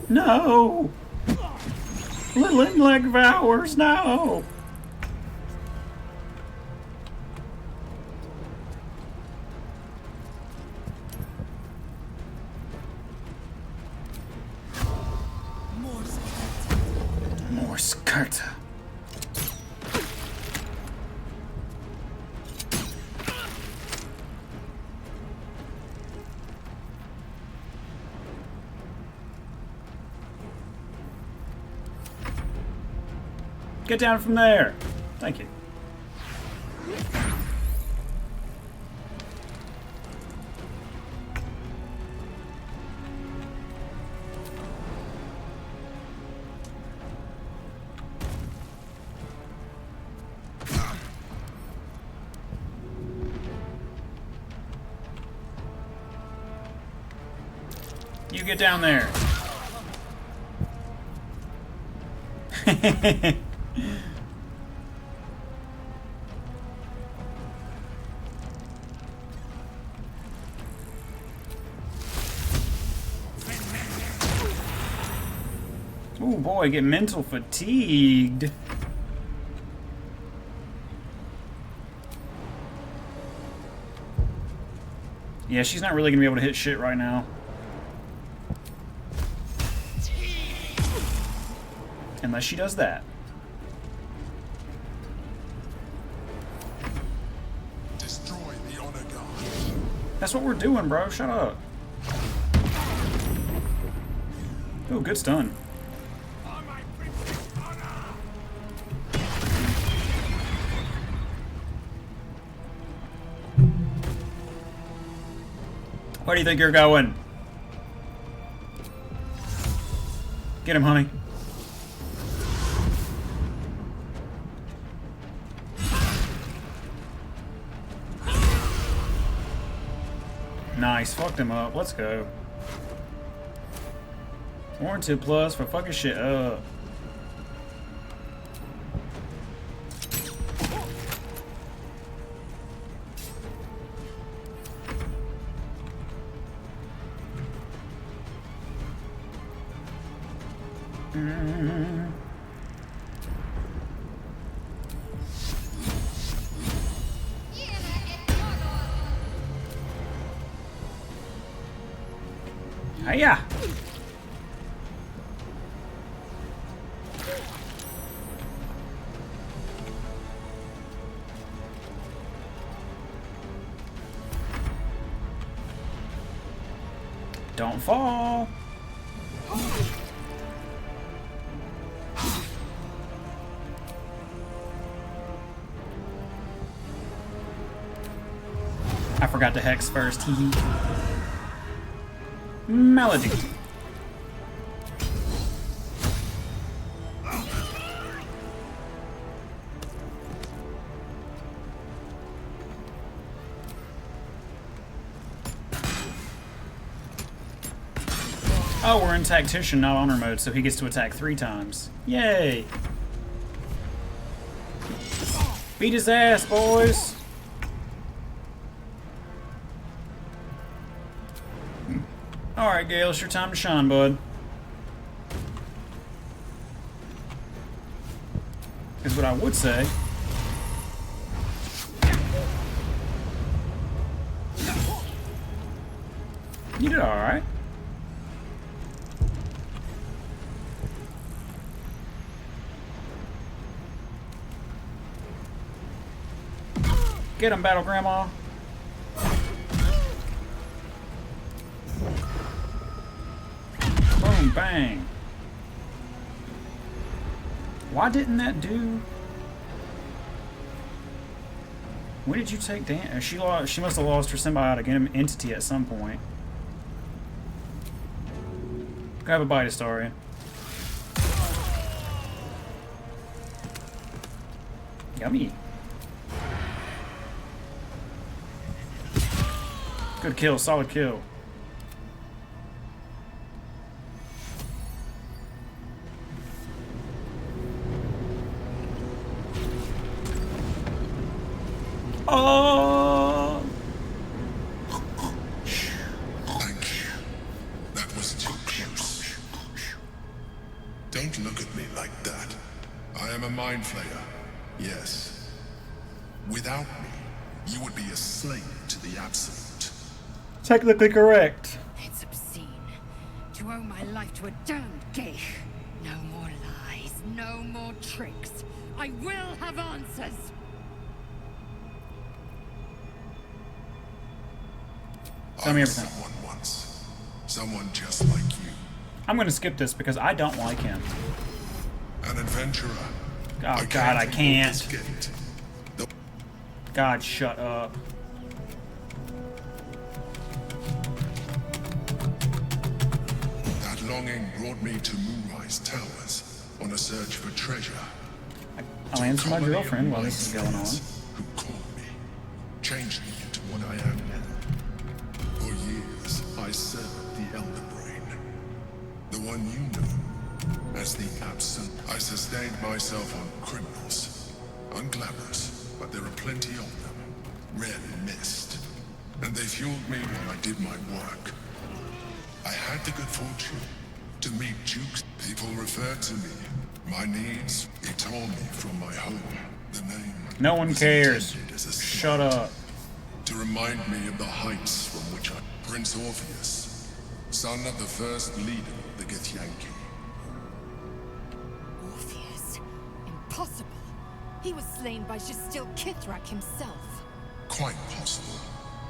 No! Little intellect Devours, no! More Skirta. Get down from there. Thank you. You get down there. Oh boy, get mental fatigued. Yeah, she's not really gonna be able to hit shit right now. Unless she does that. Destroy the honor guard. That's what we're doing, bro. Shut up. Oh, good stun. Where do you think you're going? Get him, honey. Nice, fucked him up. Let's go. Warranted plus for fucking shit up. Hiya! fall. I forgot to hex first. Hee. Melody. Oh, we're in Tactician, not Honor mode, so he gets to attack 3 times. Yay! Beat his ass, boys! Alright, Gale, it's your time to shine, bud. Is what I would say. You did alright. Get him, Battle Grandma. Boom, bang. Why didn't that do? When did you take Dan? She must have lost her symbiotic entity at some point. Grab a bite, Astoria. Yummy. Good kill, solid kill. Oh! Thank you. That was too close. Don't look at me like that. I am a mind flayer. Yes. Without me, you would be a slave to the Absolute. Technically correct. It's obscene. To owe my life to a damned geich. No more lies, no more tricks. I will have answers. Tell me everything. Someone once. Someone just like you. I'm gonna skip this because I don't like him. An adventurer. Oh God, I can't. God, shut up. That longing brought me to Moonrise Towers on a search for treasure. I'll answer my girlfriend while this is going on. Who called me, changed me into what I am now. For years, I served the Elder Brain, the one you know as the Absolute. I sustained myself on criminals, unglamorous, but there are plenty of them, rarely missed, and they fueled me while I did my work. I had the good fortune to meet Jukes. People referred to me. My needs, he tore me from my home. The name. No one cares. Shut up. To remind me of the heights from which I. Prince Orpheus, son of the first leader of the Githyanki. Orpheus? Impossible. He was slain by Justil Kithrak himself. Quite possible,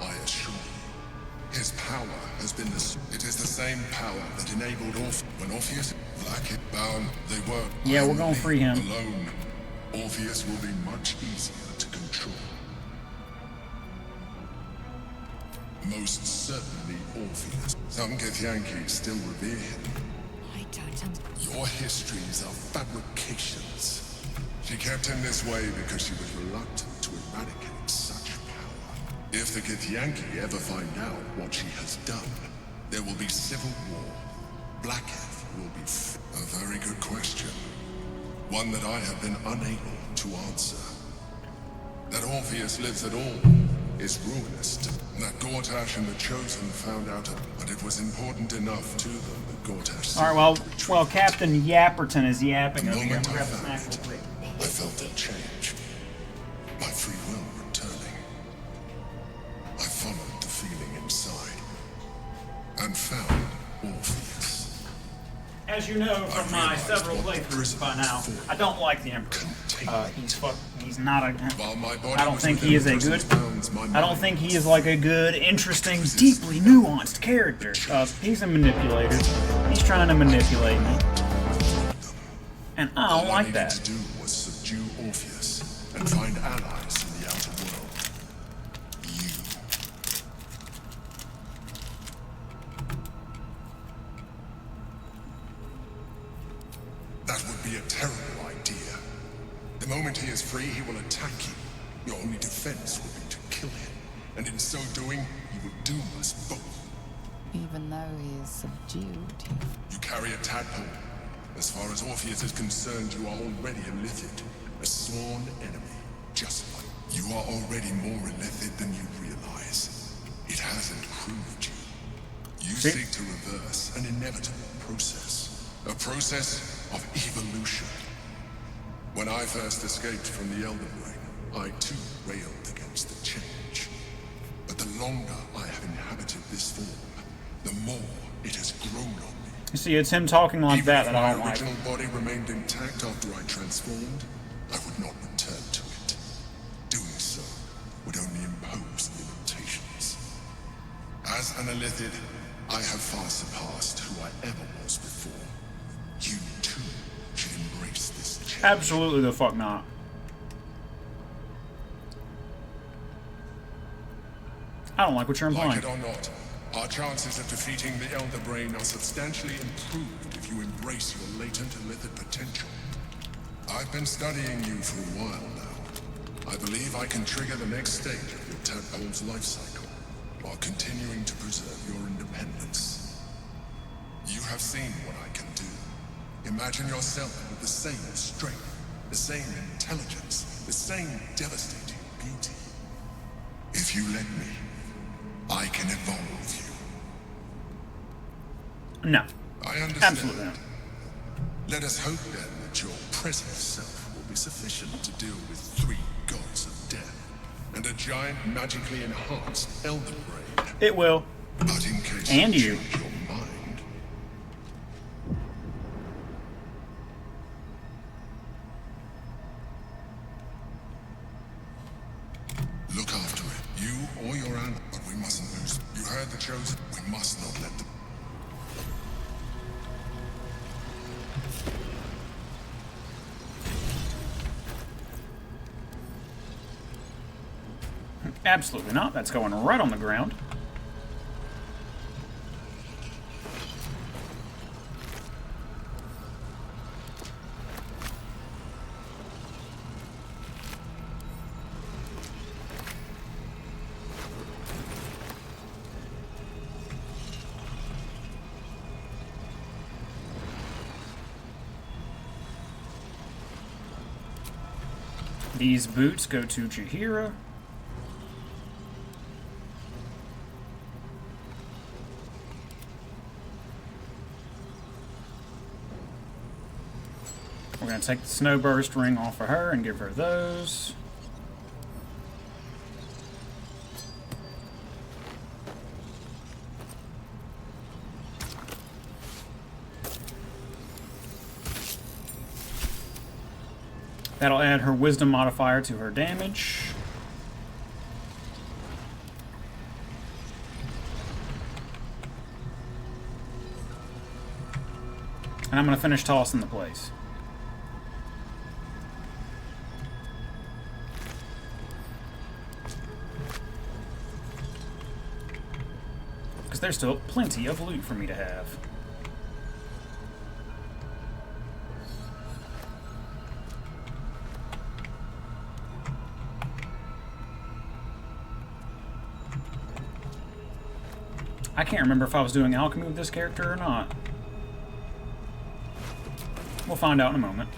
I assure you. His power has been the... It is the same power that enabled when Orpheus, Black bound, they were... Yeah, we're gonna free him. Alone, Orpheus will be much easier to control. Most certainly Orpheus. Some Githyanki still revere him. I don't... Your histories are fabrications. She kept him this way because she was reluctant to eradicate such power. If the Githyanki ever find out what she has done, there will be civil war. Blackheath will be a very good question. One that I have been unable to answer. That Orpheus lives at all is ruinous to that Gortash and the Chosen found out, but it was important enough to them that Gortash... Alright, well, Captain Yapperton is yapping over here. moment I'm I gonna grab a found snack real quick. I felt a change. My free will returning. I followed the feeling inside and found Orpheus. As you know from my several playthroughs by now, I don't like the Emperor. He's not a. I don't think he is a good. I don't think he is like a good, interesting, deeply nuanced character. He's a manipulator. He's trying to manipulate me, and I don't like that. All I needed to do was subdue Orpheus and find allies in the outer world. You. That would be a terrible idea. The moment he is free, he will attack you. Your only defense will be to kill him. And in so doing, he will doom us both. Even though he is subdued, You carry a tadpole. As far as Orpheus is concerned, you are already illithid. A sworn enemy. Just like you are already more illithid than you realize. It has improved you. You seek to reverse an inevitable process. A process of evolution. When I first escaped from the Elden Ring, I too railed against the change. But the longer I have inhabited this form, the more it has grown on me. You see, it's him talking like that I don't like. If my original body remained intact after I transformed, I would not return to it. Doing so would only impose limitations. As an illithid, I have far surpassed who I ever was before. You too should embrace this change. Absolutely the fuck not. I don't like what you're implying. Like it or not, our chances of defeating the Elder Brain are substantially improved if you embrace your latent illithid potential. I've been studying you for a while now. I believe I can trigger the next stage of your tadpole's life cycle, while continuing to preserve your independence. You have seen what I can do. Imagine yourself with the same strength, the same intelligence, the same devastating beauty. If you let me, I can evolve you. No. I understand. Absolutely not. Let us hope then that your present self will be sufficient to deal with 3 gods of death and a giant magically enhanced Elder Brain. It will. But in case and you you. change your mind, look after it. You or your ally, but we mustn't lose. You heard the Chosen. We must not let them. Absolutely not. That's going right on the ground. These boots go to Jaheira. We're going to take the Snowburst ring off of her and give her those. That'll add her wisdom modifier to her damage. And I'm going to finish tossing the place. Because there's still plenty of loot for me to have. I can't remember if I was doing alchemy with this character or not. We'll find out in a moment.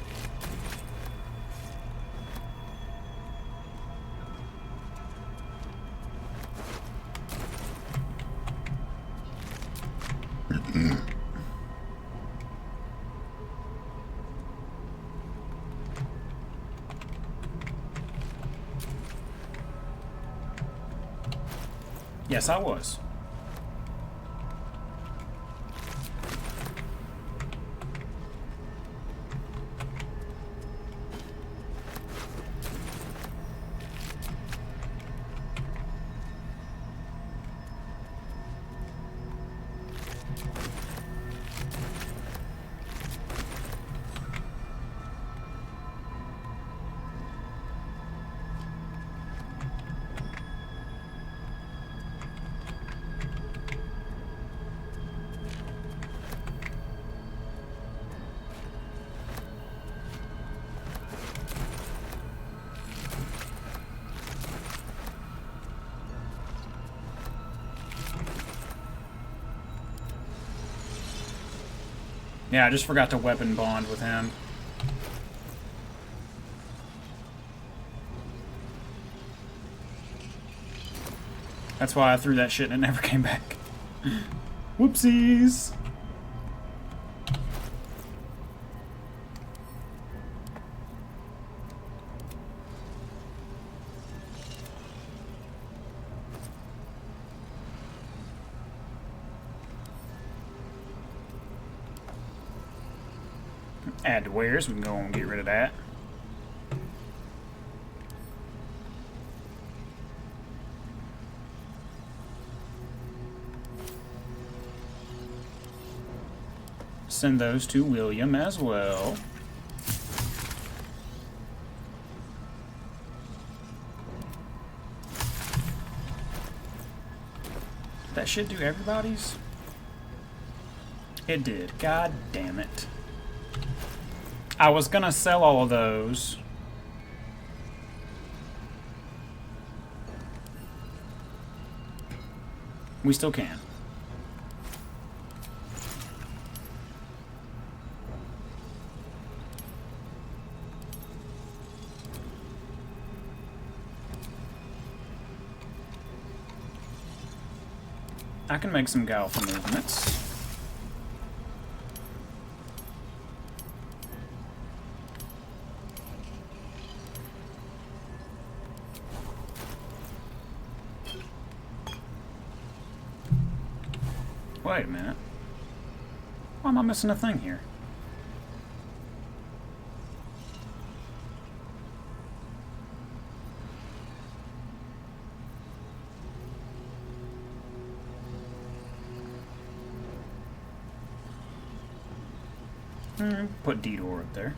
Yes, I was. Yeah, I just forgot to weapon bond with him. That's why I threw that shit and it never came back. Whoopsies! Add to wares, we can go and get rid of that. Send those to William as well. That should do everybody's? It did. God damn it. I was gonna sell all of those. We still can. I can make some Galfa movements. Wait a minute. Why am I missing a thing here? Put Didor up there.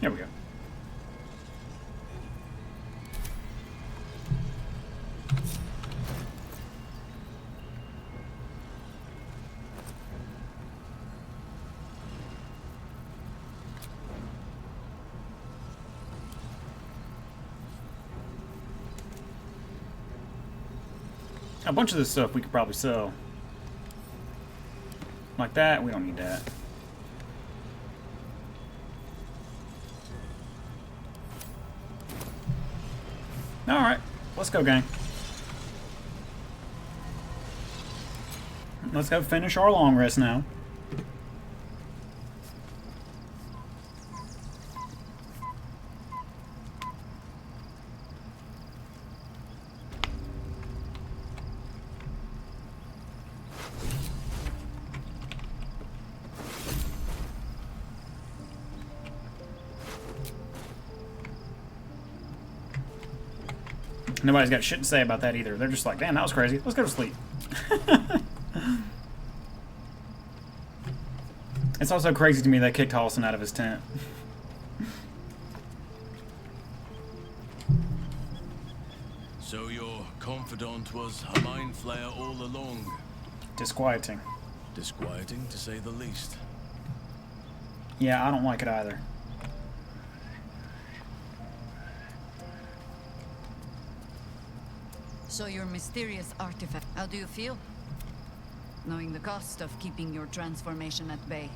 There we go. A bunch of this stuff we could probably sell. Like that, we don't need that. Alright, let's go, gang. Let's go finish our long rest now. Nobody's got shit to say about that either. They're just like, damn, that was crazy. Let's go to sleep. It's also crazy to me they kicked Halsin out of his tent. So your confidant was a mind flayer all along? Disquieting. Disquieting, to say the least. Yeah, I don't like it either. So your mysterious artifact, how do you feel? Knowing the cost of keeping your transformation at bay.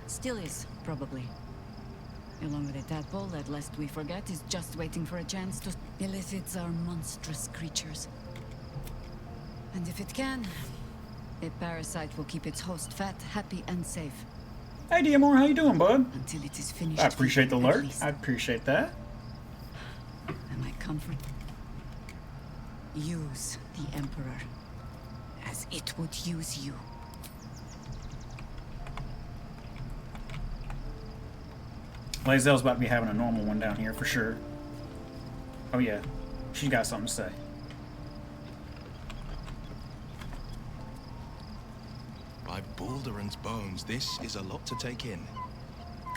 Still is, probably. Along with a tadpole that, lest we forget, is just waiting for a chance to... Illithids are monstrous creatures. And if it can, a parasite will keep its host fat, happy, and safe. Hey, Diamore, how you doing, bud? Until it is finished. I appreciate the at alert. least. I appreciate that. And my comfort. Use the Emperor as it would use you. Lae'zel's about to be having a normal one down here for sure. Oh yeah, she's got something to say. By Balduran's bones, this is a lot to take in.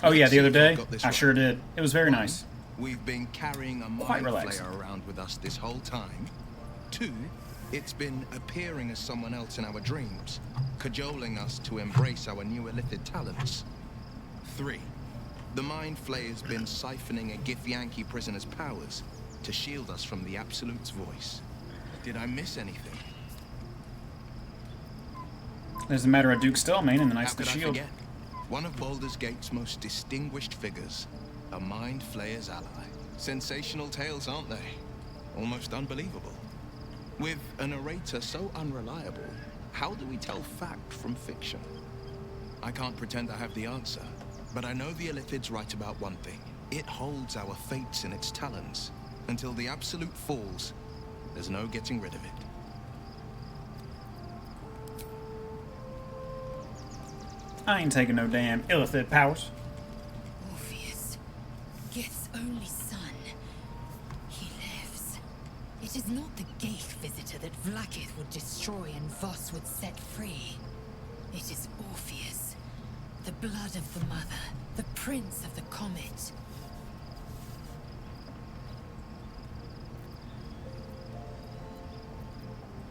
Oh yeah, the other day? Got this I right. sure did. It was very nice. We've been carrying a Quite mind relaxing. flayer around with us this whole time. 2, It's been appearing as someone else in our dreams, cajoling us to embrace our new illithid talents. 3. The Mind Flayer's been siphoning a Githyanki prisoner's powers to shield us from the Absolute's voice. Did I miss anything? There's the matter of Duke Stelmane and the Knights How of the could I Shield. forget? One of Baldur's Gate's most distinguished figures, a Mind Flayer's ally. Sensational tales, aren't they? Almost unbelievable. With a narrator so unreliable, how do we tell fact from fiction? I can't pretend I have the answer, but I know the Illithid's right about one thing. It holds our fates in its talons. Until the Absolute falls, there's no getting rid of it. I ain't taking no damn Illithid powers. Orpheus, Gith's only son. He lives. It is not the Ghaik visitor that Vlaakith would destroy and Voss would set free. It is Orpheus, the blood of the mother, the prince of the comet.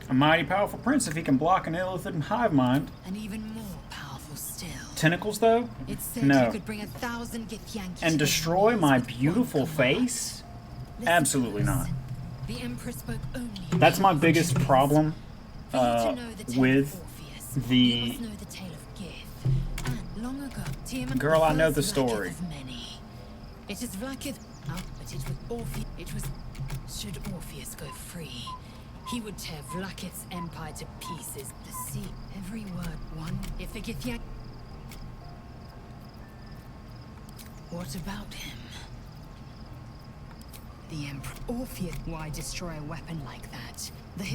A mighty powerful prince if he can block an Illithid hive mind. And even more powerful still. Tentacles, though? It said No. you could bring 1,000 Githyanki And destroy my beautiful face? Absolutely not. The Emperor spoke only. That's my biggest problem with the... Know the tale of Gith. And long ago, Tiamat Girl, I know the was story. Vlaakith of many. It is Vlaakith, but it was Orpheus. It was. Should Orpheus go free, he would tear Vlaakith's empire to pieces. The sea, every word, one. If the Githyanki. What about him? The Emperor. Orpheus. Why destroy a weapon like that? Let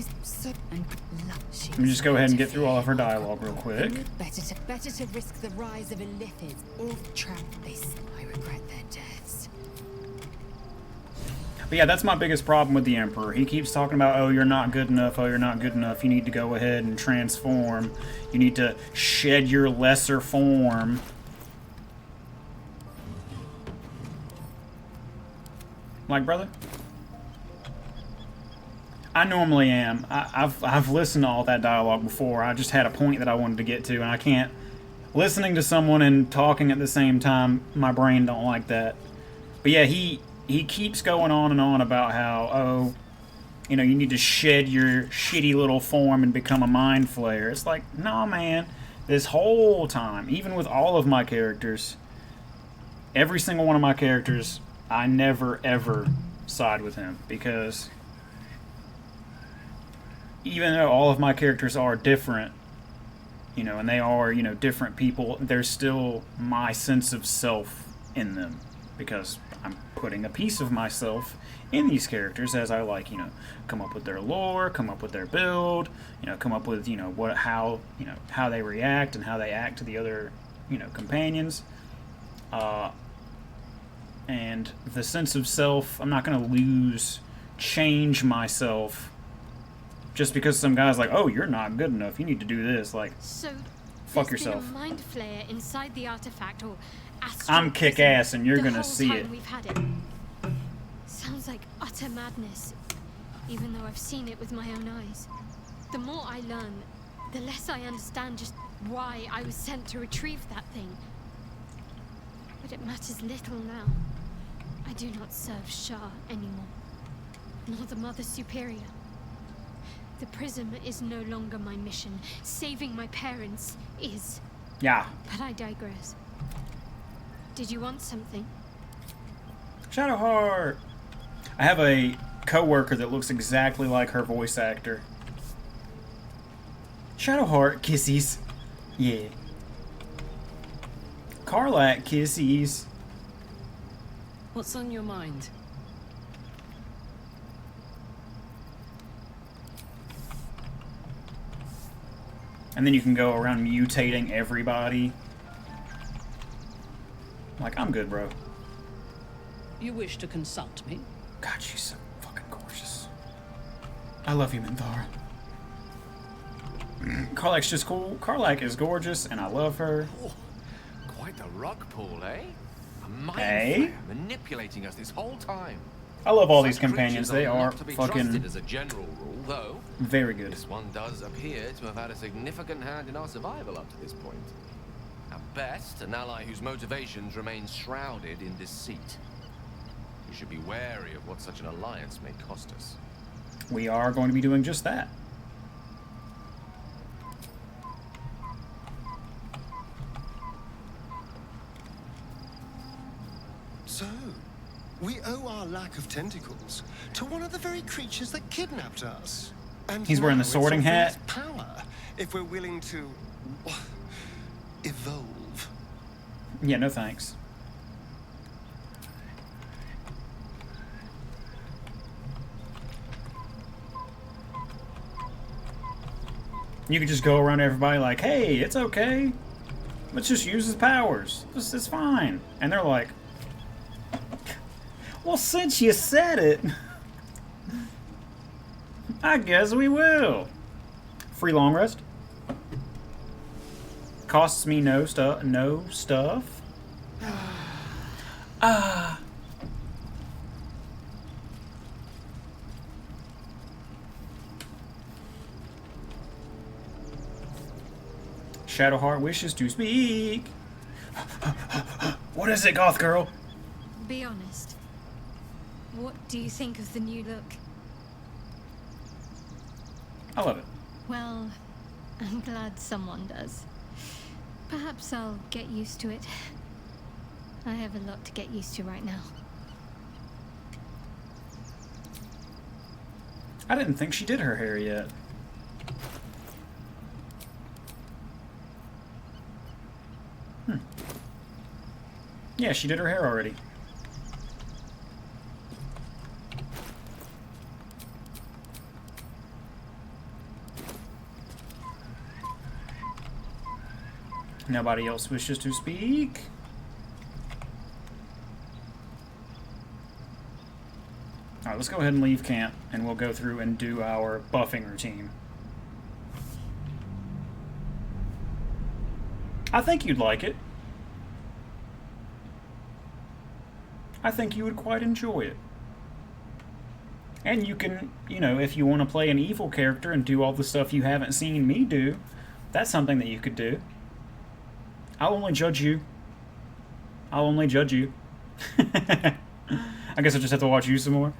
me just go ahead and get through all of her dialogue real quick. Better to risk the rise of Illithids or trap this. I regret their deaths. But yeah, that's my biggest problem with the Emperor. He keeps talking about, oh, you're not good enough, oh, you're not good enough, you need to go ahead and transform. You need to shed your lesser form. Like, brother? I normally am. I've listened to all that dialogue before. I just had a point that I wanted to get to, and I can't... Listening to someone and talking at the same time, my brain don't like that. But yeah, he keeps going on and on about how, oh, you know, you need to shed your shitty little form and become a Mind Flayer. It's like, nah, man. This whole time, even with all of my characters, every single one of my characters, I never, ever side with him. Because even though all of my characters are different, you know, and they are, you know, different people, there's still my sense of self in them. Because I'm putting a piece of myself in these characters as I, like, you know, come up with their lore, come up with their build, you know, come up with, you know, how they react and how they act to the other, you know, companions. And the sense of self, I'm not going to change myself just because some guy's like, oh, you're not good enough, you need to do this. Like, so fuck there's yourself. been a Mind Flayer inside the artifact, or I'm kick-ass and you're gonna see it. We've had it. Sounds like utter madness, even though I've seen it with my own eyes. The more I learn, the less I understand just why I was sent to retrieve that thing. But it matters little now. I do not serve Shah anymore, nor the Mother Superior. The Prism is no longer my mission. Saving my parents is. Yeah. But I digress. Did you want something? Shadowheart! I have a co-worker that looks exactly like her voice actor. Shadowheart kisses. Yeah. Karlach kisses. What's on your mind? And then you can go around mutating everybody. Like, I'm good, bro. You wish to consult me? God, she's so fucking gorgeous. I love you, Minthara. Karlach's just cool. Karlach is gorgeous, and I love her. Oh, quite the rug pull, eh? A mind Hey? flayer manipulating us this whole time. I love all these Such companions. creatures They are not to be fucking trusted as a general rule, though. very good. This one does appear to have had a significant hand in our survival up to this point. At best, an ally whose motivations remain shrouded in deceit. We should be wary of what such an alliance may cost us. We are going to be doing just that. So, we owe our lack of tentacles to one of the very creatures that kidnapped us. And He's wearing the now it's sorting of hat. its power, if we're willing to evolve. Yeah, no thanks. You could just go around everybody like, hey, it's okay. Let's just use his powers. It's fine. And they're like, well, since you said it, I guess we will. Free long rest. Costs me no stuff. Ah. Shadowheart wishes to speak. What is it, Goth Girl? Be honest. What do you think of the new look? I love it. Well, I'm glad someone does. Perhaps I'll get used to it. I have a lot to get used to right now. I didn't think she did her hair yet. Yeah, she did her hair already. Nobody else wishes to speak. Alright, let's go ahead and leave camp, and we'll go through and do our buffing routine. I think you'd like it. I think you would quite enjoy it. And you can, you know, if you want to play an evil character and do all the stuff you haven't seen me do, that's something that you could do. I'll only judge you. I'll only judge you. I guess I'll just have to watch you some more.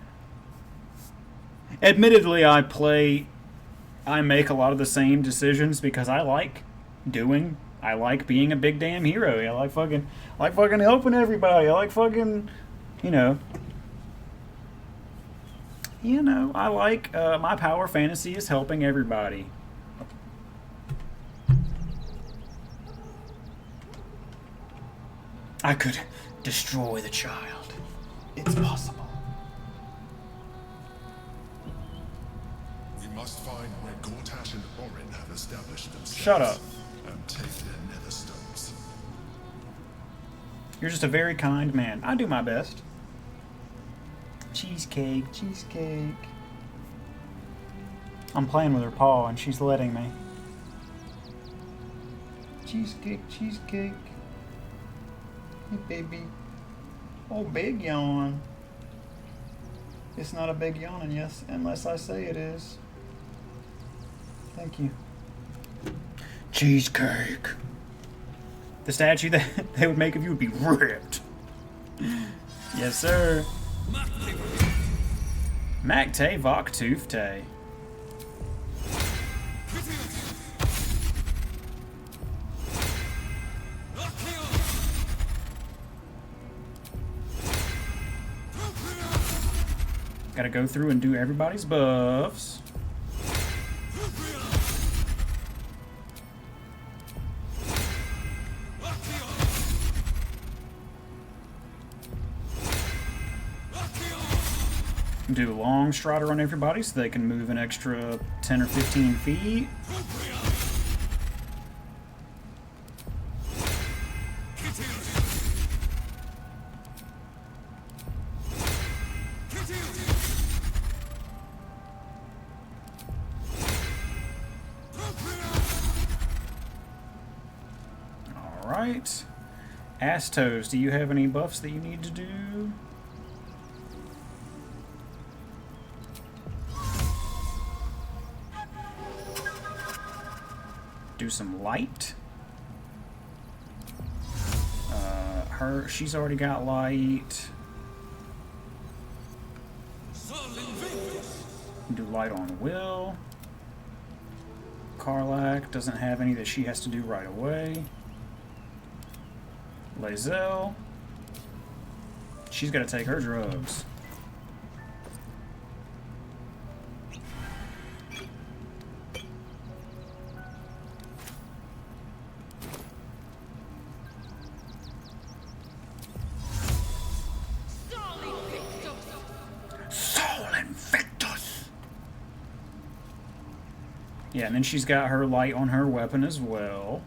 Admittedly, I make a lot of the same decisions because I like being a big damn hero. I like fucking helping everybody. I like fucking, you know, I like, my power fantasy is helping everybody. I could destroy the child. It's possible. We must find where Gortash and Orin have established themselves. Shut up. And take their nether stones. You're just a very kind man. I do my best. Cheesecake, cheesecake. I'm playing with her paw and she's letting me. Cheesecake, cheesecake. Hey, baby. Oh, big yawn. It's not a big yawn, yes, unless I say it is. Thank you. Cheesecake. The statue that they would make of you would be ripped. Yes, sir. Macte Vok Tufte. Gotta go through and do everybody's buffs. Do a long strider on everybody so they can move an extra 10 or 15 feet. Alright. Astos, do you have any buffs that you need to do? Do some light. She's already got light. Do light on Will. Karlach doesn't have any that she has to do right away. Lae'zel. She's got to take her drugs. Yeah, and then she's got her light on her weapon as well.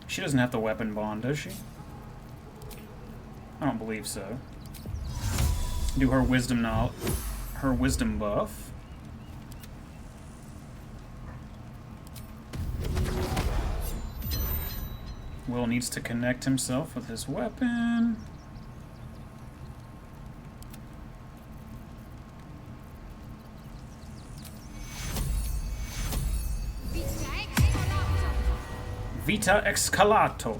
She doesn't have the weapon bond, does she? I don't believe so. Do her wisdom now, her wisdom buff. Will needs to connect himself with his weapon. Vita Excalato.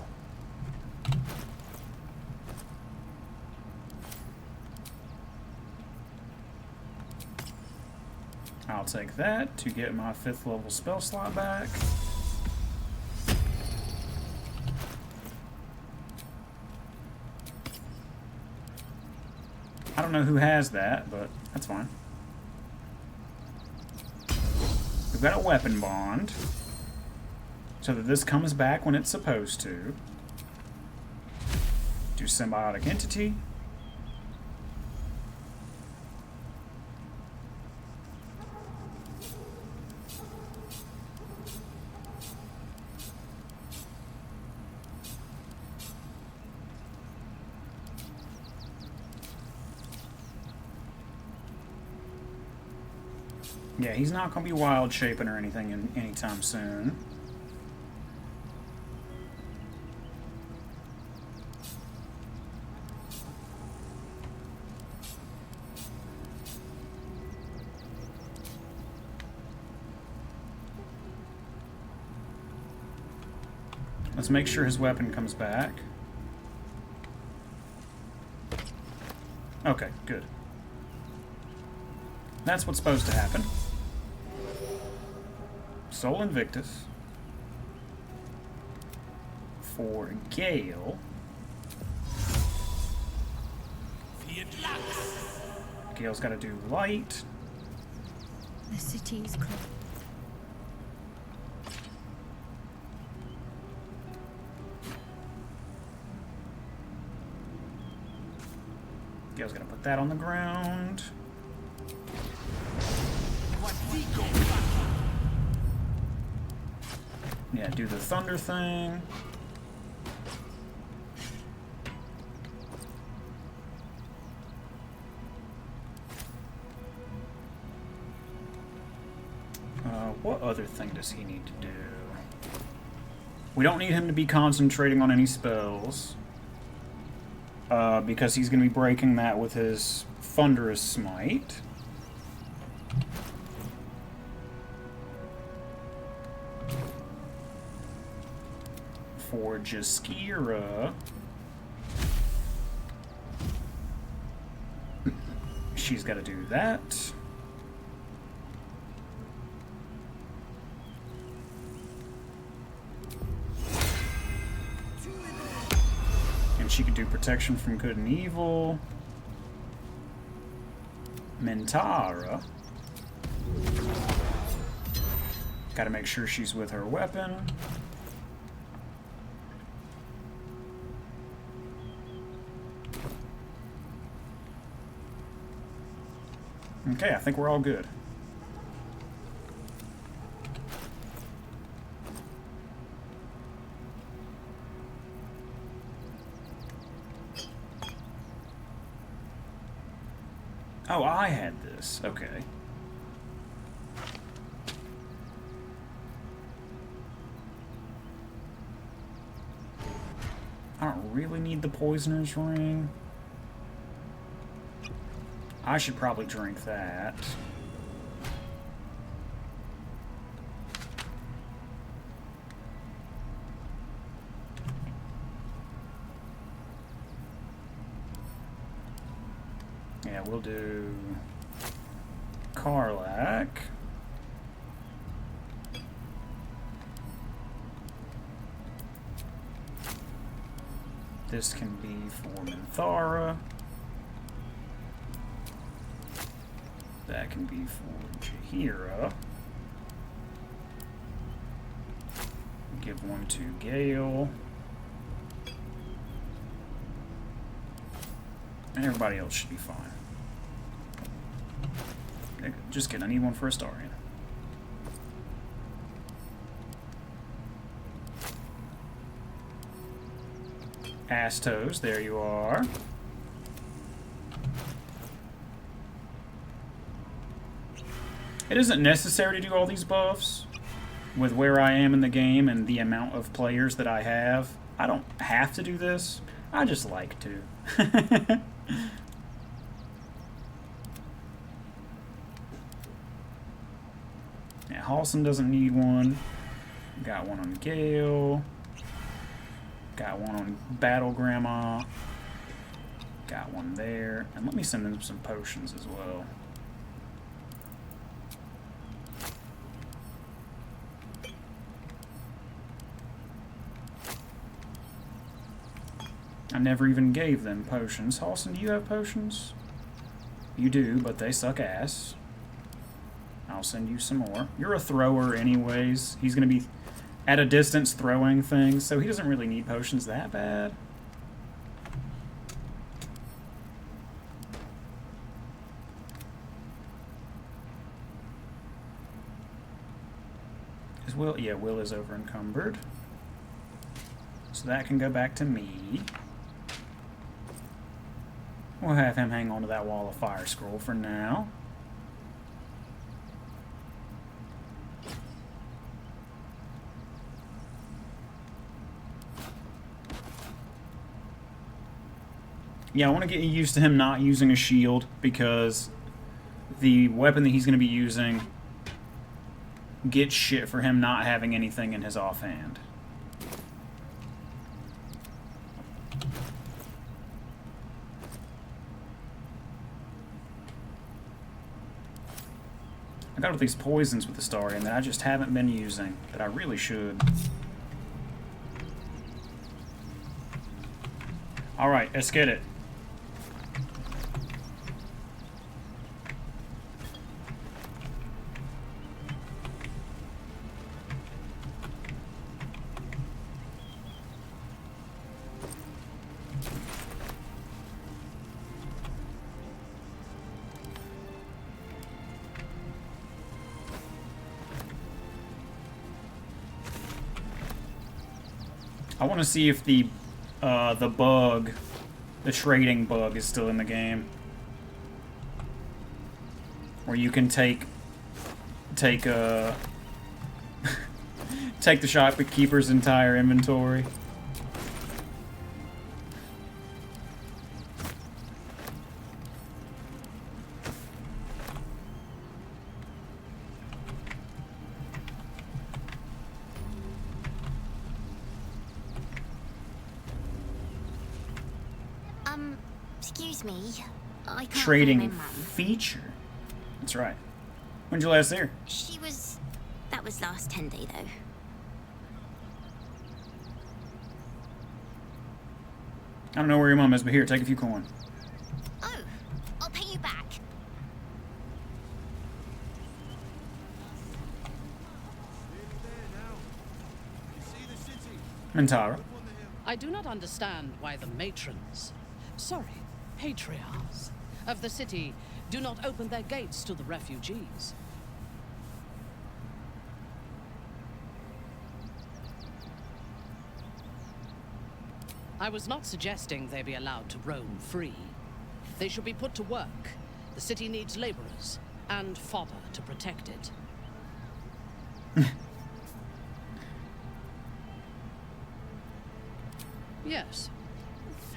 I'll take that to get my 5th level spell slot back. I don't know who has that, but that's fine. We've got a weapon bond, so that this comes back when it's supposed to. Do symbiotic entity. Yeah, he's not going to be wild shaping or anything anytime soon. Let's make sure his weapon comes back. Okay, good. That's what's supposed to happen. Sol Invictus. For Gale. Gale's got to do light. The city is closed. Gale's gonna put that on the ground. Yeah, do the thunder thing. What other thing does he need to do? We don't need him to be concentrating on any spells. Because he's going to be breaking that with his Thunderous Smite. For Jaskira, she's got to do that. She could do protection from good and evil. Mintara. Gotta make sure she's with her weapon. Okay, I think we're all good. Oh, I had this. Okay. I don't really need the Poisoner's Ring. I should probably drink that. Yeah, we'll do Karlach. This can be for Minthara. That can be for Jaheira. Give one to Gale. And everybody else should be fine. Just kidding, I need one for Astarion. Astos, there you are. It isn't necessary to do all these buffs with where I am in the game and the amount of players that I have. I don't have to do this. I just like to. Yeah, Halsin doesn't need one. Got one on Gale. Got one on Battle Grandma. Got one there. And let me send them some potions as well. I never even gave them potions. Halsin, do you have potions? You do, but they suck ass. I'll send you some more. You're a thrower anyways. He's going to be at a distance throwing things, so he doesn't really need potions that bad. Is Will? Yeah, Will is over encumbered. So that can go back to me. We'll have him hang on to that Wall of Fire scroll for now. Yeah, I want to get used to him not using a shield, because the weapon that he's going to be using gets shit for him not having anything in his offhand. I got all these poisons with the Astarion that I just haven't been using, that I really should. Alright, let's get it. I want to see if the bug, the trading bug, is still in the game, where you can take take the shopkeeper's entire inventory. Excuse me. I can't Trading find my mum. feature. That's right. When'd you last see her? That was last Tenday, though. I don't know where your mom is, but here, take a few coin. Oh, I'll pay you back. Minthara. I do not understand why the matrons, sorry, patriarchs of the city do not open their gates to the refugees. I was not suggesting they be allowed to roam free. They should be put to work. The city needs laborers and fodder to protect it. Yes.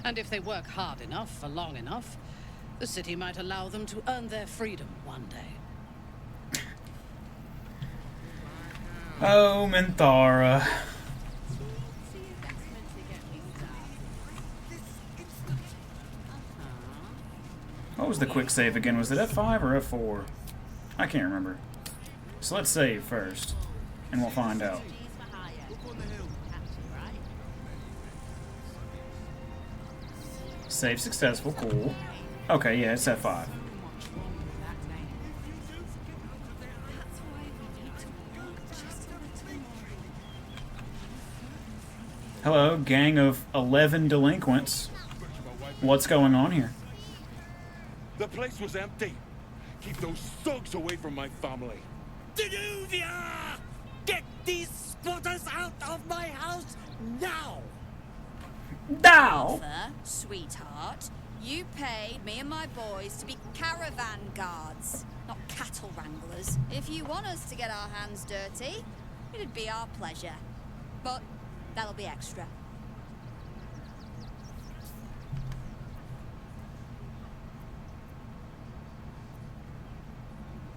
And if they work hard enough for long enough, The city might allow them to earn their freedom one day. Oh, Minthara. What was the quick save again? Was it F5 or F4? I can't remember. So let's save first, and we'll find out. Save successful, cool. Okay, yeah, it's F5. Hello, gang of 11 delinquents. What's going on here? The place was empty. Keep those thugs away from my family. Danuvia! Get these squatters out of my house now! Now! Arthur, sweetheart, you paid me and my boys to be caravan guards, not cattle wranglers. If you want us to get our hands dirty, it'd be our pleasure. But that'll be extra.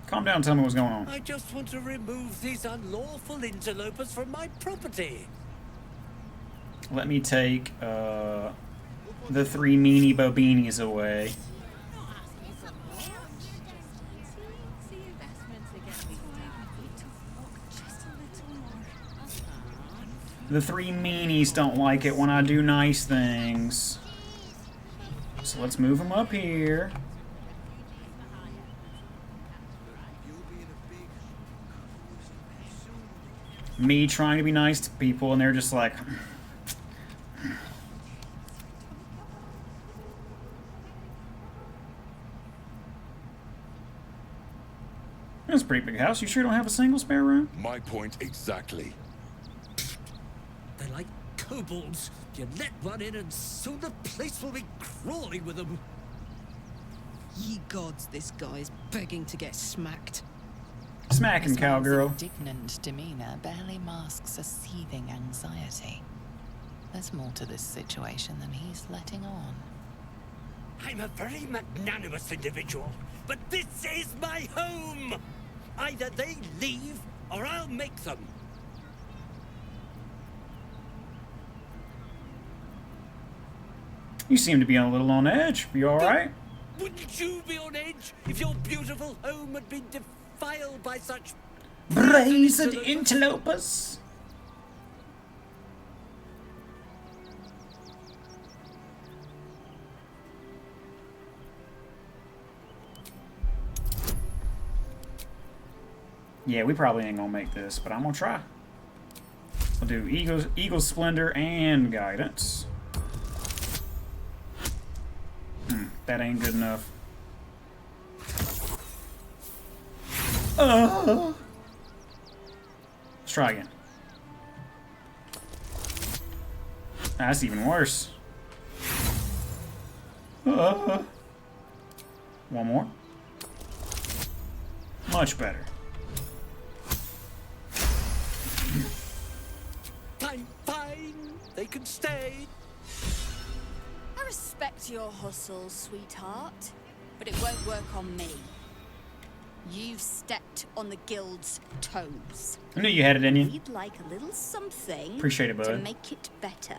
Calm down, tell me what's going on. I just want to remove these unlawful interlopers from my property. Let me take the 3 meanie bobinis away. The 3 meanies don't like it when I do nice things. So let's move them up here. Me trying to be nice to people, and they're just like... That's a pretty big house. You sure don't have a single spare room? My point exactly. They're like kobolds. You let one in and soon the place will be crawling with them. Ye gods, this guy is begging to get smacked. Smack him, cowgirl. His indignant demeanor barely masks a seething anxiety. There's more to this situation than he's letting on. I'm a very magnanimous individual, but this is my home! Either they leave, or I'll make them. You seem to be a little on edge. You alright? Wouldn't you be on edge if your beautiful home had been defiled by such brazen interlopers? Yeah, we probably ain't gonna make this, but I'm gonna try. I'll do Eagle Splendor and Guidance. That ain't good enough. Let's try again. That's even worse. One more. Much better. Fine. They can stay. I respect your hustle, sweetheart, but it won't work on me. You've stepped on the guild's toes. I knew you had it in you. We'd like a little something Appreciate it, bud. to make it better.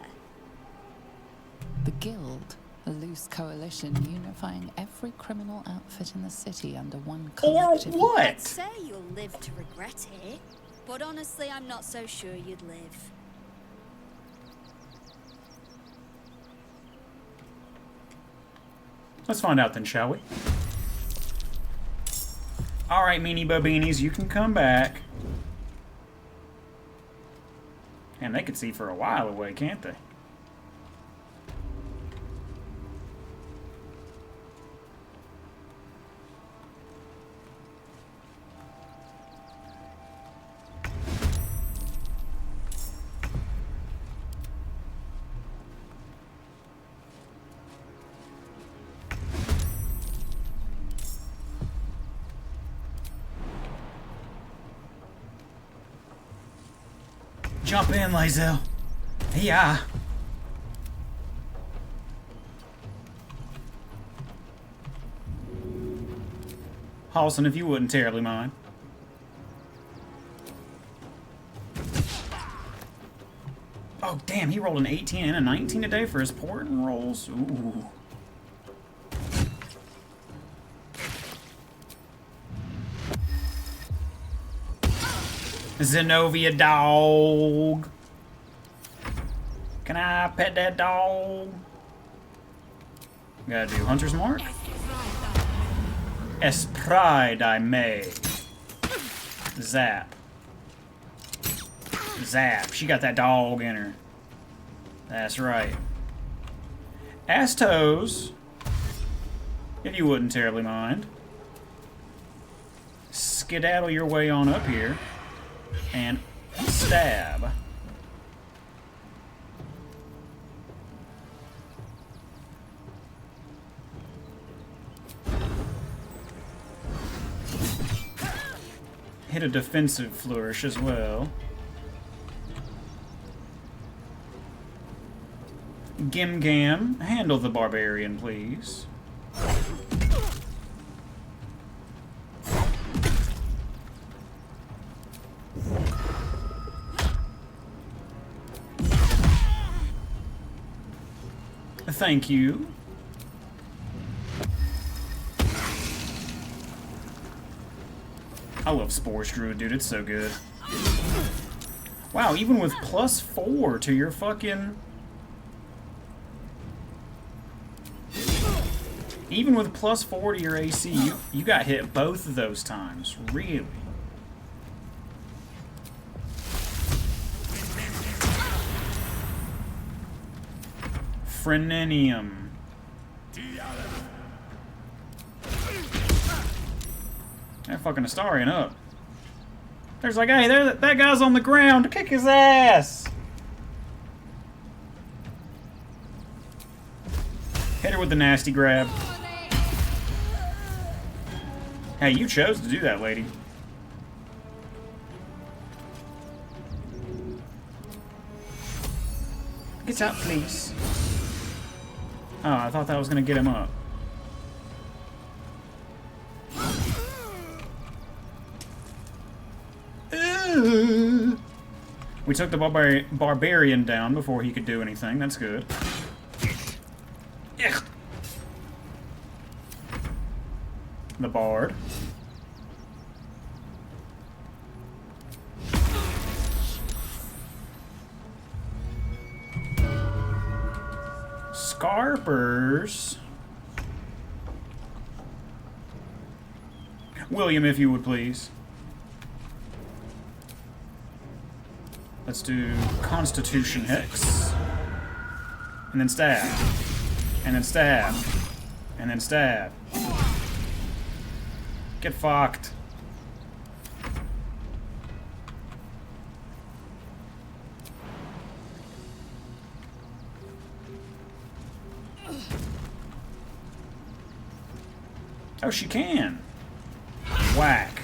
The Guild, a loose coalition unifying every criminal outfit in the city under one collective... I'd say you'll live to regret it, but honestly, I'm not so sure you'd live. Let's find out then, shall we? Alright, meanie bobinis, you can come back. And they could see for a while away, can't they? Jump in, Lae'zel. Yeah. Halsin, if you wouldn't terribly mind. Oh, damn, he rolled an 18 and a 19 today for his portent rolls. Ooh. Zenobia dog. Can I pet that dog? Gotta do Hunter's Mark. Espride I may. Zap. Zap. She got that dog in her. That's right. Astos, if you wouldn't terribly mind, skedaddle your way on up here and stab. Hit a defensive flourish as well. Gimgam, handle the barbarian, please. Thank you. I love Spores Druid, dude. It's so good. Wow, even with +4 to your fucking... Even with +4 to your AC, you got hit both of those times. Really? Freninium. They're fucking Astarion up. There's like, hey, that guy's on the ground. Kick his ass. Hit her with the nasty grab. Hey, you chose to do that, lady. Get up, please. Oh, I thought that was gonna get him up. We took the barbarian down before he could do anything. That's good. Ugh. The bard. Scarpers. William, if you would please. Let's do Constitution Hex. And then stab. And then stab. And then stab. Get fucked. Oh, she can. Whack.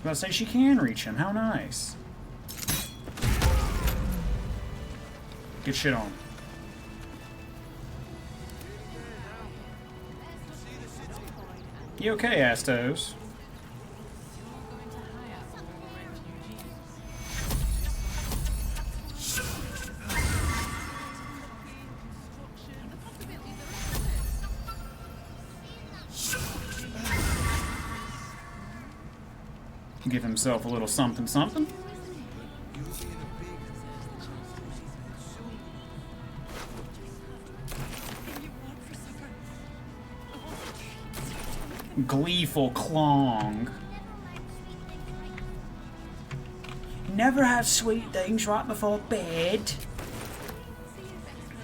I was about to say she can reach him. How nice. Get shit on. You okay, Astos? Give himself a little something something. Gleeful Clong. Never have sweet things right before bed.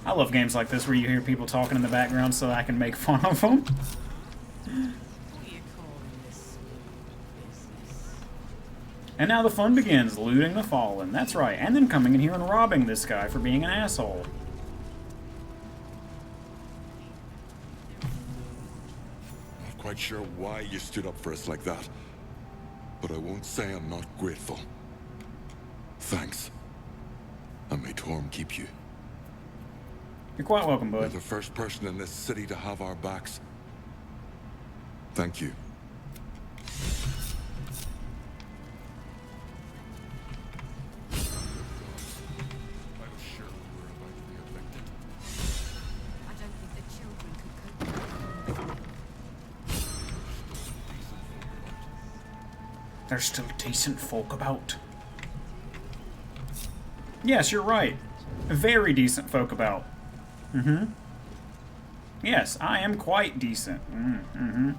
I love games like this where you hear people talking in the background so I can make fun of them. And now the fun begins, looting the fallen. That's right, and then coming in here and robbing this guy for being an asshole. Not quite sure why you stood up for us like that, but I won't say I'm not grateful. Thanks. And may Torm keep you. You're quite welcome, bud. You're the first person in this city to have our backs. Thank you. I don't think the children could cope. There's still decent folk about. Yes, you're right. Very decent folk about. Mm-hmm. Yes, I am quite decent. Mm-hmm.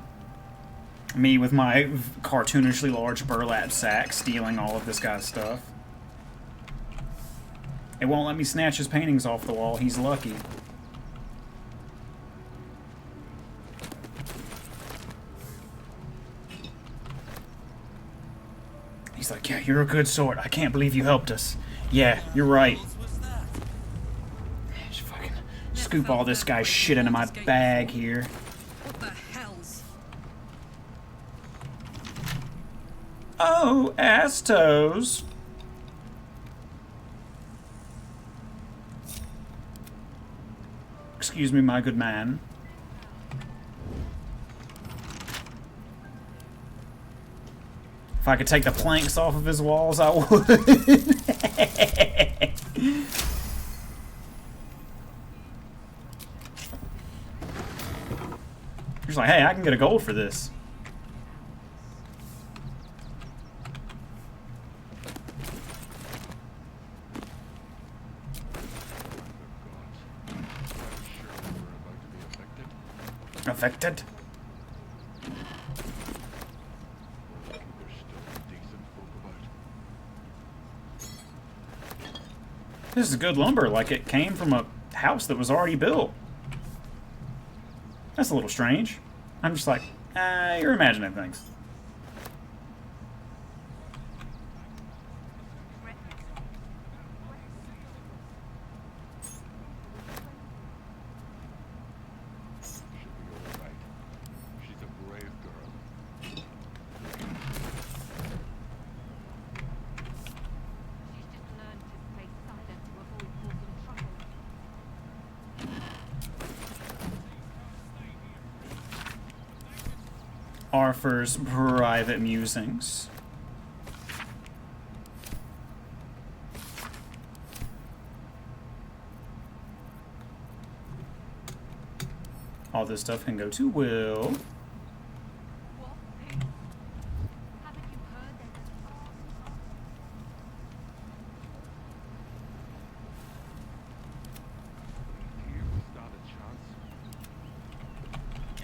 Me with my cartoonishly large burlap sack stealing all of this guy's stuff. It won't let me snatch his paintings off the wall. He's lucky. He's like, yeah, you're a good sort. I can't believe you helped us. Yeah, you're right. Just fucking scoop all this guy's shit into my bag here. What the hell's... Oh, Astos. Excuse me, my good man. If I could take the planks off of his walls, I would. He's like, hey, I can get a gold for this. Affected? This is good lumber, like it came from a house that was already built. That's a little strange. I'm just like, you're imagining things. Arthur's private musings. All this stuff can go to Will.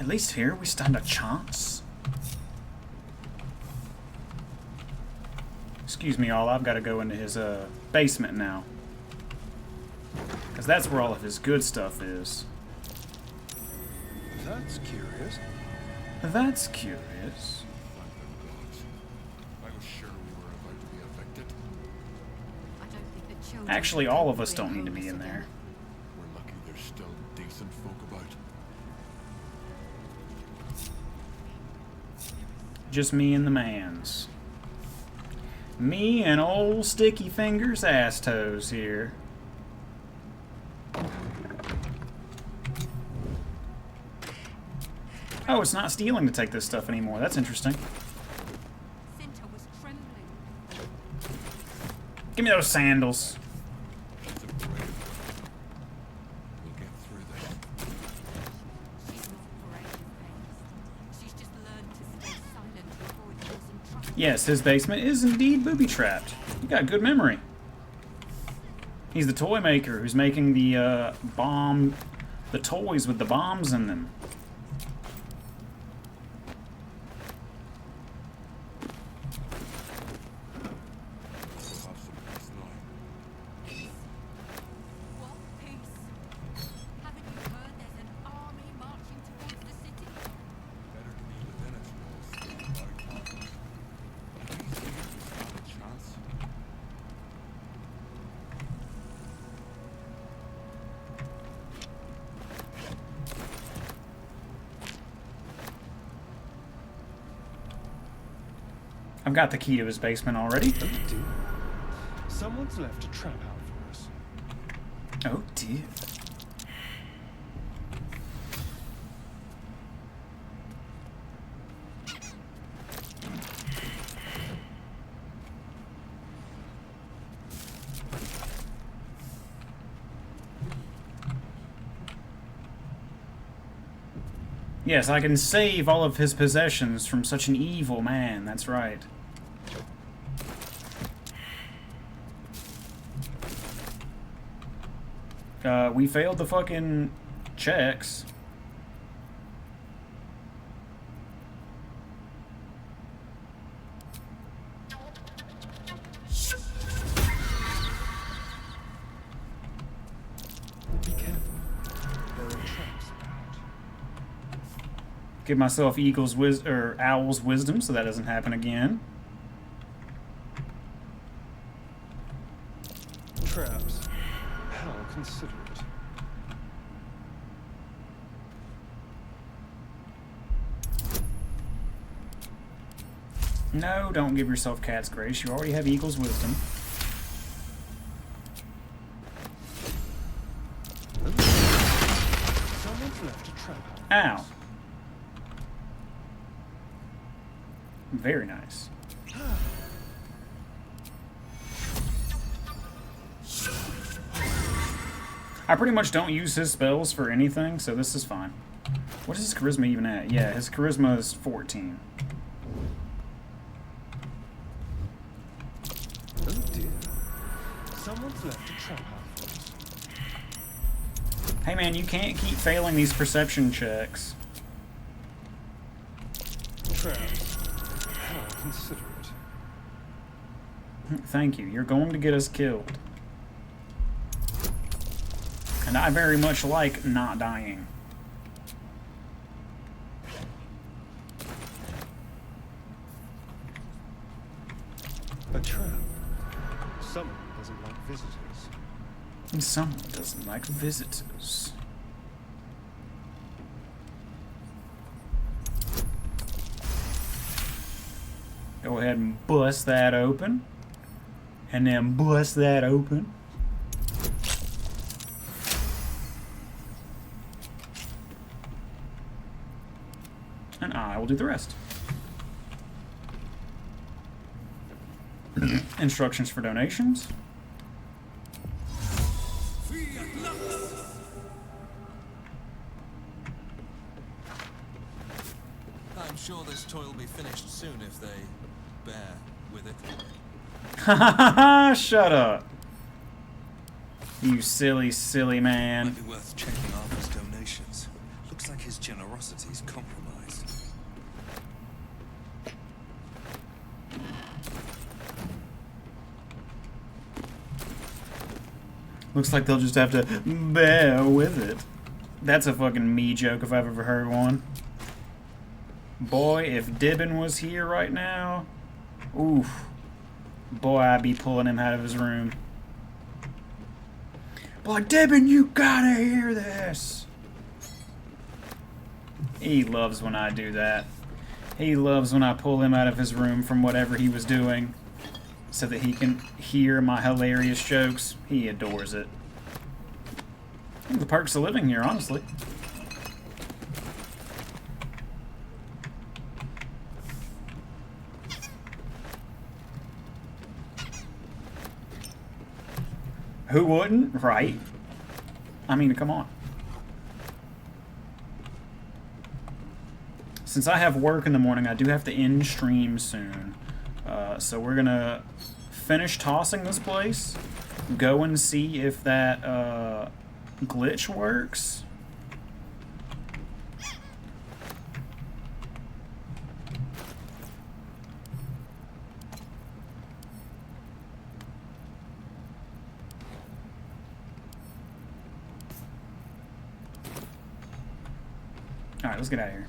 At least here we stand a chance. Excuse me, all. I've got to go into his basement now. Because that's where all of his good stuff is. That's curious. That's curious. I was sure we were about to be affected. I don't think the children... Actually, all of us don't need to be in there. We're lucky there's still decent folk about. Just me and the mans. Me and old Sticky Fingers Astos here. Oh, it's not stealing to take this stuff anymore. That's interesting. Cinta was trembling. Give me those sandals. We'll get through this. She's not brave, Pace. She's just learned to stay silent to avoid causing trouble. Yes, his basement is indeed booby-trapped. You got good memory. He's the toy maker who's making the the toys with the bombs in them. I've got the key to his basement already. Oh dear. Someone's left a trap out for us. Oh dear. Yes, I can save all of his possessions from such an evil man. That's right. We failed the fucking checks. Give myself Owl's wisdom so that doesn't happen again. Traps. How considerate. No, don't give yourself cat's grace. You already have Eagle's wisdom. Someone's left a trap. Ow. Very nice. I pretty much don't use his spells for anything, so this is fine. What is his charisma even at? Yeah, his charisma is 14. Oh dear. Someone's left a trap house. Hey man, you can't keep failing these perception checks. Traps. How considerate. Thank you. You're going to get us killed. And I very much like not dying. A trap. Someone doesn't like visitors. And someone doesn't like visitors. Go ahead and bust that open. And then bust that open. And I will do the rest. Instructions for donations. I'm sure this toy will be finished soon if they bear with it. Ha ha ha ha! Shut up. You silly, silly man. Might be worth checking Arthur's donations. Looks like his generosity's compromised. Looks like they'll just have to bear with it. That's a fucking me joke if I've ever heard one. Boy, if Dibbin was here right now, oof. Boy, I'd be pulling him out of his room. Boy, Dibbin, you gotta hear this. He loves when I do that. He loves when I pull him out of his room from whatever he was doing so that he can hear my hilarious jokes. He adores it. The perks of living here, honestly. Who wouldn't? Right? I mean, come on. Since I have work in the morning, I do have to end stream soon. So we're gonna finish tossing this place, go and see if that glitch works. Alright, let's get out of here.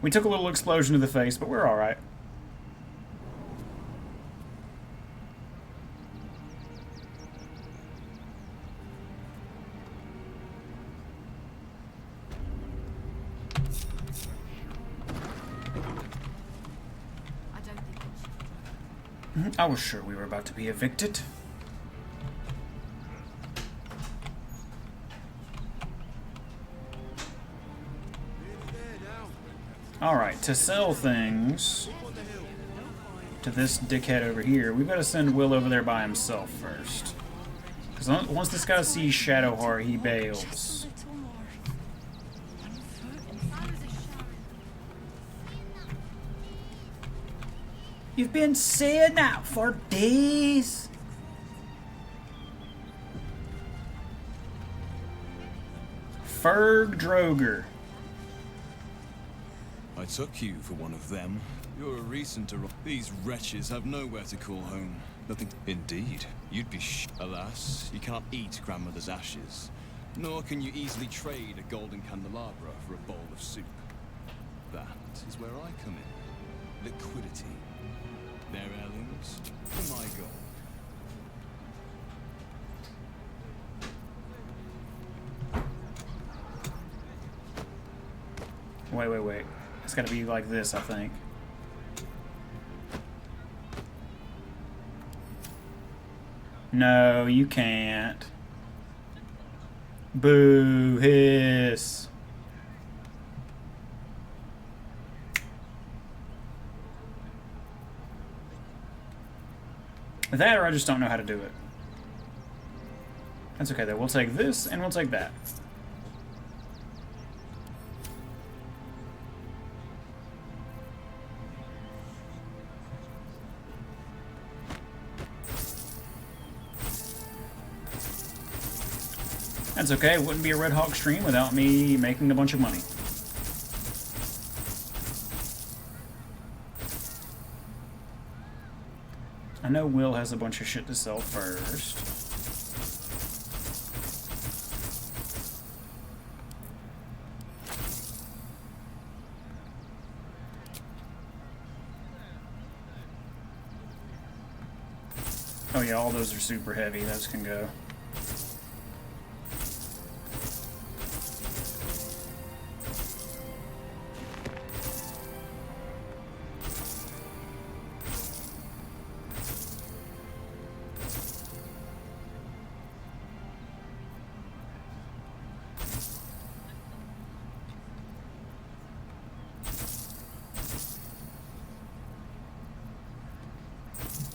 We took a little explosion to the face, but we're alright. I was sure we were about to be evicted. Alright, to sell things, to this dickhead over here, we've got to send Will over there by himself first. Because once this guy sees Shadowheart, he bails. You've been saying that for days. Ferg Droger. I took you for one of them. You're a recent arrival. These wretches have nowhere to call home. Nothing. Indeed. You'd be Alas, you can't eat grandmother's ashes. Nor can you easily trade a golden candelabra for a bowl of soup. That is where I come in. Liquidity. Their heirlooms for my gold. Wait. It's gotta be like this, I think. No, you can't. Boo, hiss. That or I just don't know how to do it. That's okay though. We'll take this and we'll take that. That's okay, it wouldn't be a Red Hawk stream without me making a bunch of money. I know Will has a bunch of shit to sell first. Oh yeah, all those are super heavy, those can go.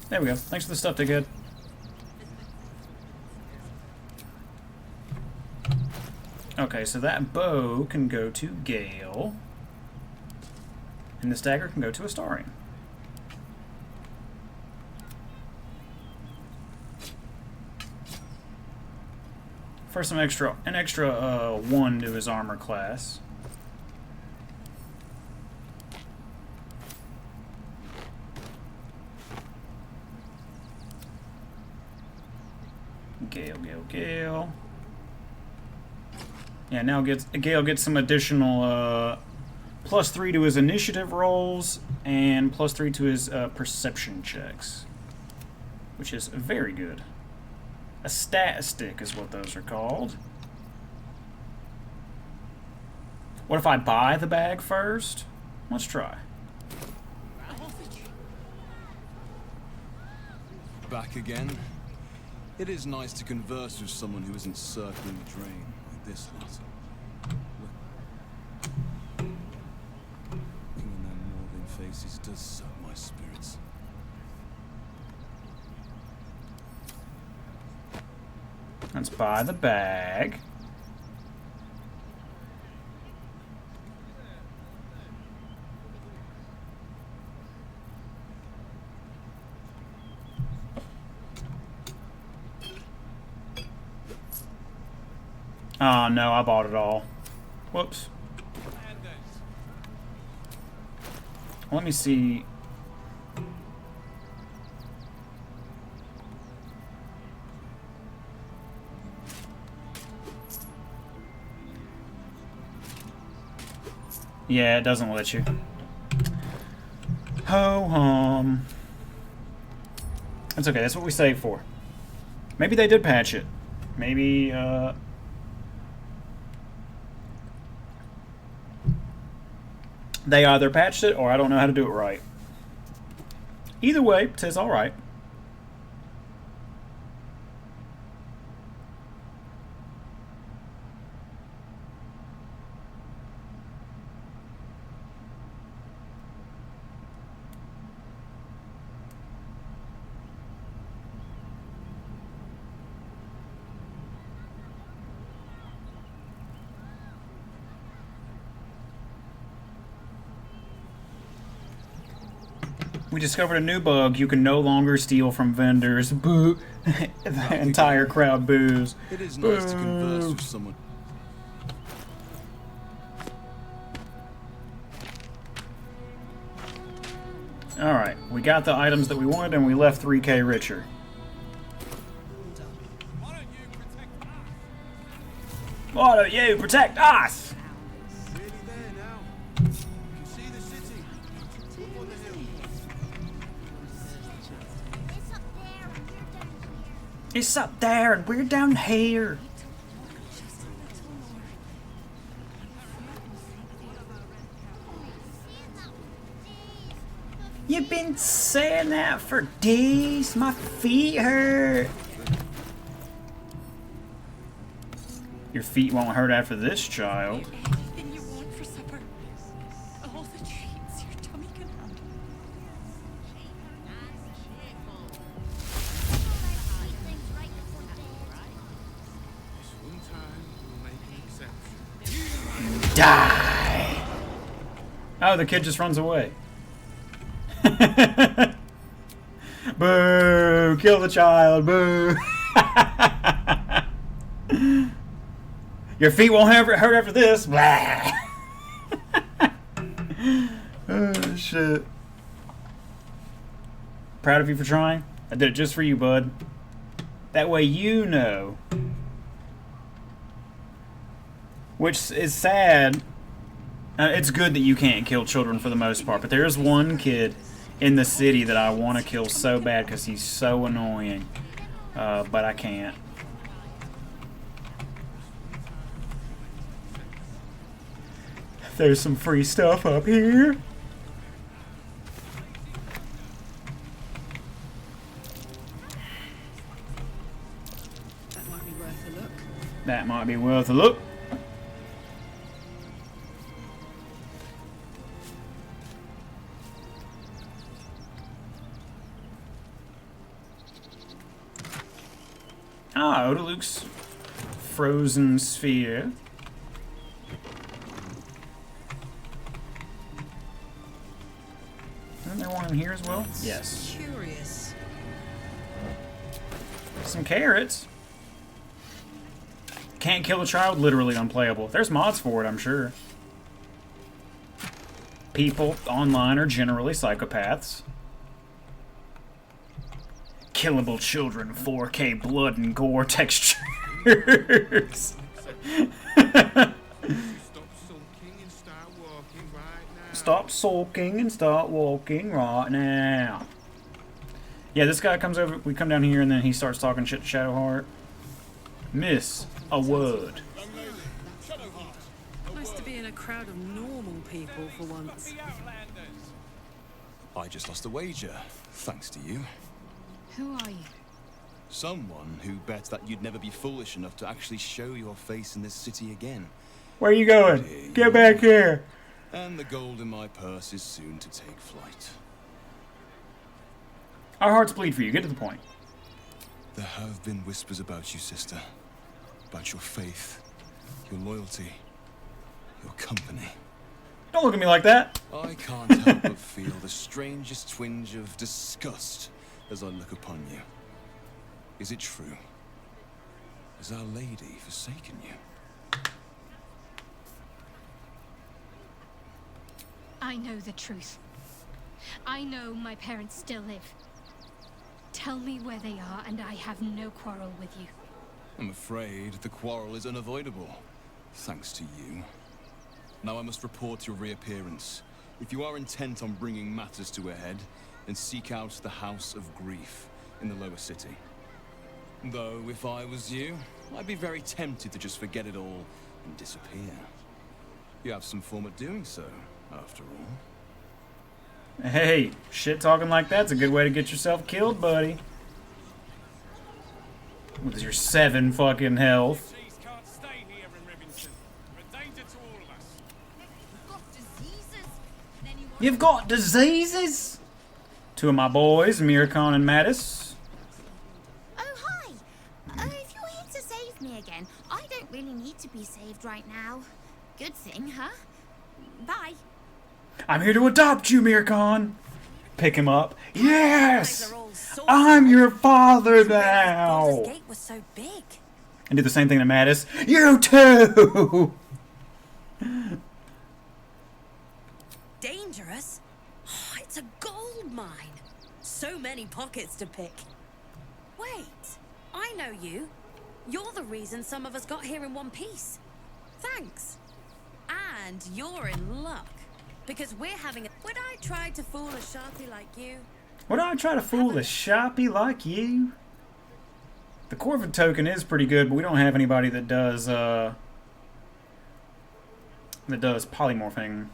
There we go. Thanks for the stuff, dickhead. Okay, so that bow can go to Gale. And this dagger can go to Astarion. For some extra, an extra 1 to his armor class. Gale. Yeah, now Gale gets some additional +3 to his initiative rolls and +3 to his perception checks, which is very good. A stat stick is what those are called. What if I buy the bag first? Let's try. Back again. It is nice to converse with someone who isn't circling the drain like this lot. Looking on their northern faces does soak my spirits. Let's buy the bag. Oh no, I bought it all. Whoops. Let me see. Yeah, it doesn't let you. Ho hum. That's okay, that's what we saved for. Maybe they did patch it. Maybe, they either patched it or I don't know how to do it right. Either way, it says alright. We discovered a new bug. You can no longer steal from vendors. Boo. The entire crowd boos. It is nice to converse with someone. Alright, we got the items that we wanted and we left 3K richer. Why don't you protect us? It's up there and we're down here. You've been saying that for days. My feet hurt. Your feet won't hurt after this, child. Anything you want for supper. All the treats your tummy can handle. Die! Oh, the kid just runs away. Boo! Kill the child! Boo! Your feet won't hurt after this. Oh, shit. Proud of you for trying. I did it just for you, bud. That way you know. Which is sad. It's good that you can't kill children for the most part, but there's one kid in the city that I want to kill so bad because he's so annoying. But I can't. There's some free stuff up here. That might be worth a look. That might be worth a look. Ah, Odaluke's frozen sphere. Isn't there one in here as well? Yes. Curious. Some carrots. Can't kill a child, literally unplayable. There's mods for it, I'm sure. People online are generally psychopaths. Killable children, 4K blood and gore textures. Stop sulking and start walking right now. Yeah, this guy comes over, we come down here and then he starts talking shit to Shadowheart. Miss a word. Nice to be in a crowd of normal people for once. I just lost a wager, thanks to you. Who are you? Someone who bet that you'd never be foolish enough to actually show your face in this city again. Where are you going? Get back here. And the gold in my purse is soon to take flight. Our hearts bleed for you. Get to the point. There have been whispers about you, sister. About your faith, your loyalty, your company. Don't look at me like that. I can't help but feel the strangest twinge of disgust as I look upon you. Is it true? Has Our Lady forsaken you? I know the truth. I know my parents still live. Tell me where they are, and I have no quarrel with you. I'm afraid the quarrel is unavoidable, thanks to you. Now I must report your reappearance. If you are intent on bringing matters to a head, then seek out the House of Grief in the lower city. Though, if I was you, I'd be very tempted to just forget it all and disappear. You have some form of doing so, after all. Hey, shit talking like that's a good way to get yourself killed, buddy. With your 7 fucking health. You've got diseases? 2 of my boys, Miracon and Mattis. Oh, hi. If you're here to save me again, I don't really need to be saved right now. Good thing, huh? Bye. I'm here to adopt you, Miracon. pick him up. Yes! I'm your father now! Baldur's Gate was so big. And do the same thing to Mattis. You too! Dangerous? Oh, it's a gold mine. So many pockets to pick. Wait, I know you. You're the reason some of us got here in one piece. Thanks. And you're in luck. Because we're having a... Would I try to fool a sharpie like you? Would I try to fool a sharpie like you? The Corvid token is pretty good, but we don't have anybody that does polymorphing.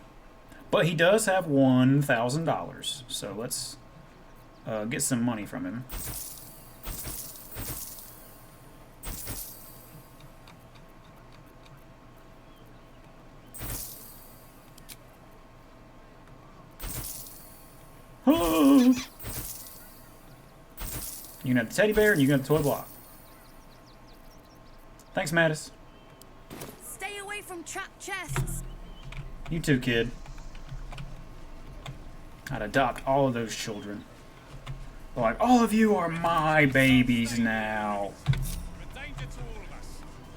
But he does have $1,000, so let's get some money from him. You can have the teddy bear and you can have the toy block. Thanks, Mattis. Stay away from trapped chests. You too, kid. I'd adopt all of those children. Like, all of you are my babies now.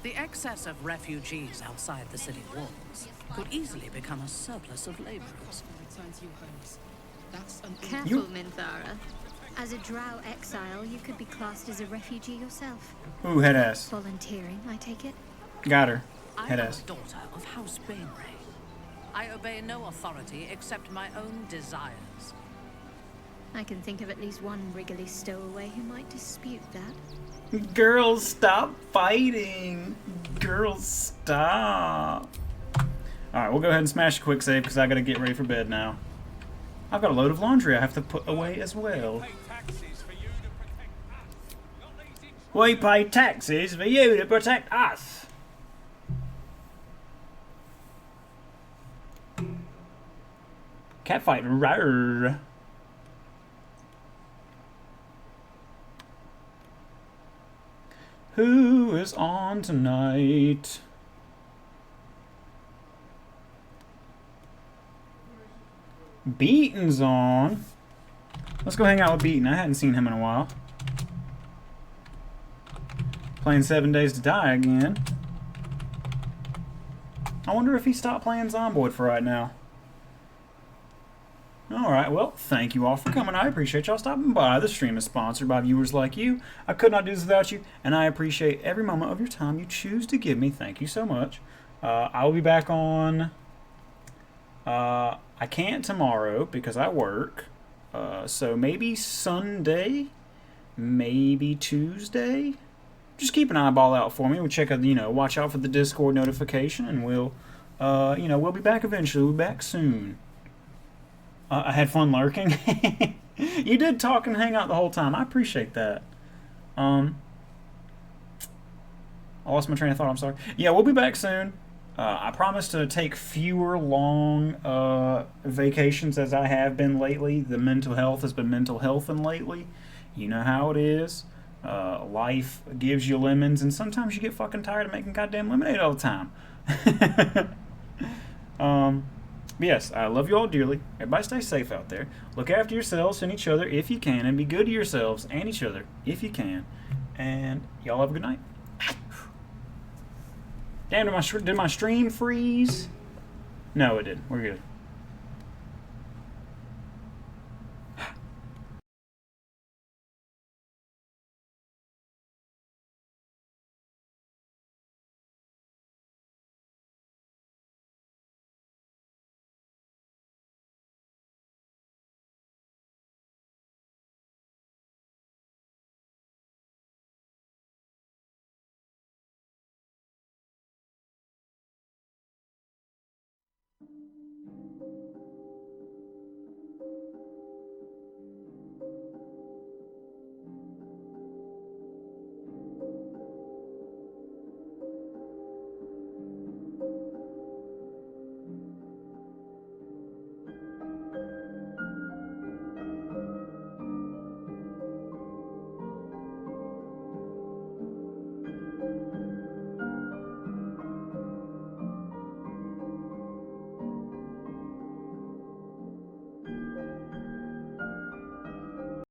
The excess of refugees outside the city walls could easily become a surplus of laborers. Careful, Minthara. As a drow exile, you could be classed as a refugee yourself. Ooh, head ass. Volunteering, I take it? Got her. I Head am ass. a daughter of House Bainray. I obey no authority except my own desires. I can think of at least one Wriggly stowaway who might dispute that. Girls, stop fighting. Girls, stop. Alright, we'll go ahead and smash a quick save because I gotta get ready for bed now. I've got a load of laundry I have to put away as well. We pay taxes for you to protect us. Catfight, rawr. Who is on tonight? Beaton's on. Let's go hang out with Beaton. I hadn't seen him in a while. Playing 7 Days to Die again. I wonder if he stopped playing Zomboid for right now. Alright, well, thank you all for coming. I appreciate y'all stopping by. The stream is sponsored by viewers like you. I could not do this without you, and I appreciate every moment of your time you choose to give me. Thank you so much. I will be back on... I can't tomorrow because I work. So maybe Sunday, maybe Tuesday. Just keep an eyeball out for me. We'll check out, watch out for the Discord notification, and we'll, we'll be back eventually. We'll be back soon. I had fun lurking. You did talk and hang out the whole time. I appreciate that. I lost my train of thought. I'm sorry. Yeah, we'll be back soon. I promise to take fewer long vacations as I have been lately. The mental health has been mental healthing lately. You know how it is. Life gives you lemons, and sometimes you get fucking tired of making goddamn lemonade all the time. Yes, I love you all dearly. Everybody stay safe out there. Look after yourselves and each other if you can, and be good to yourselves and each other if you can. And y'all have a good night. Damn, did my stream freeze? No, it didn't. We're good.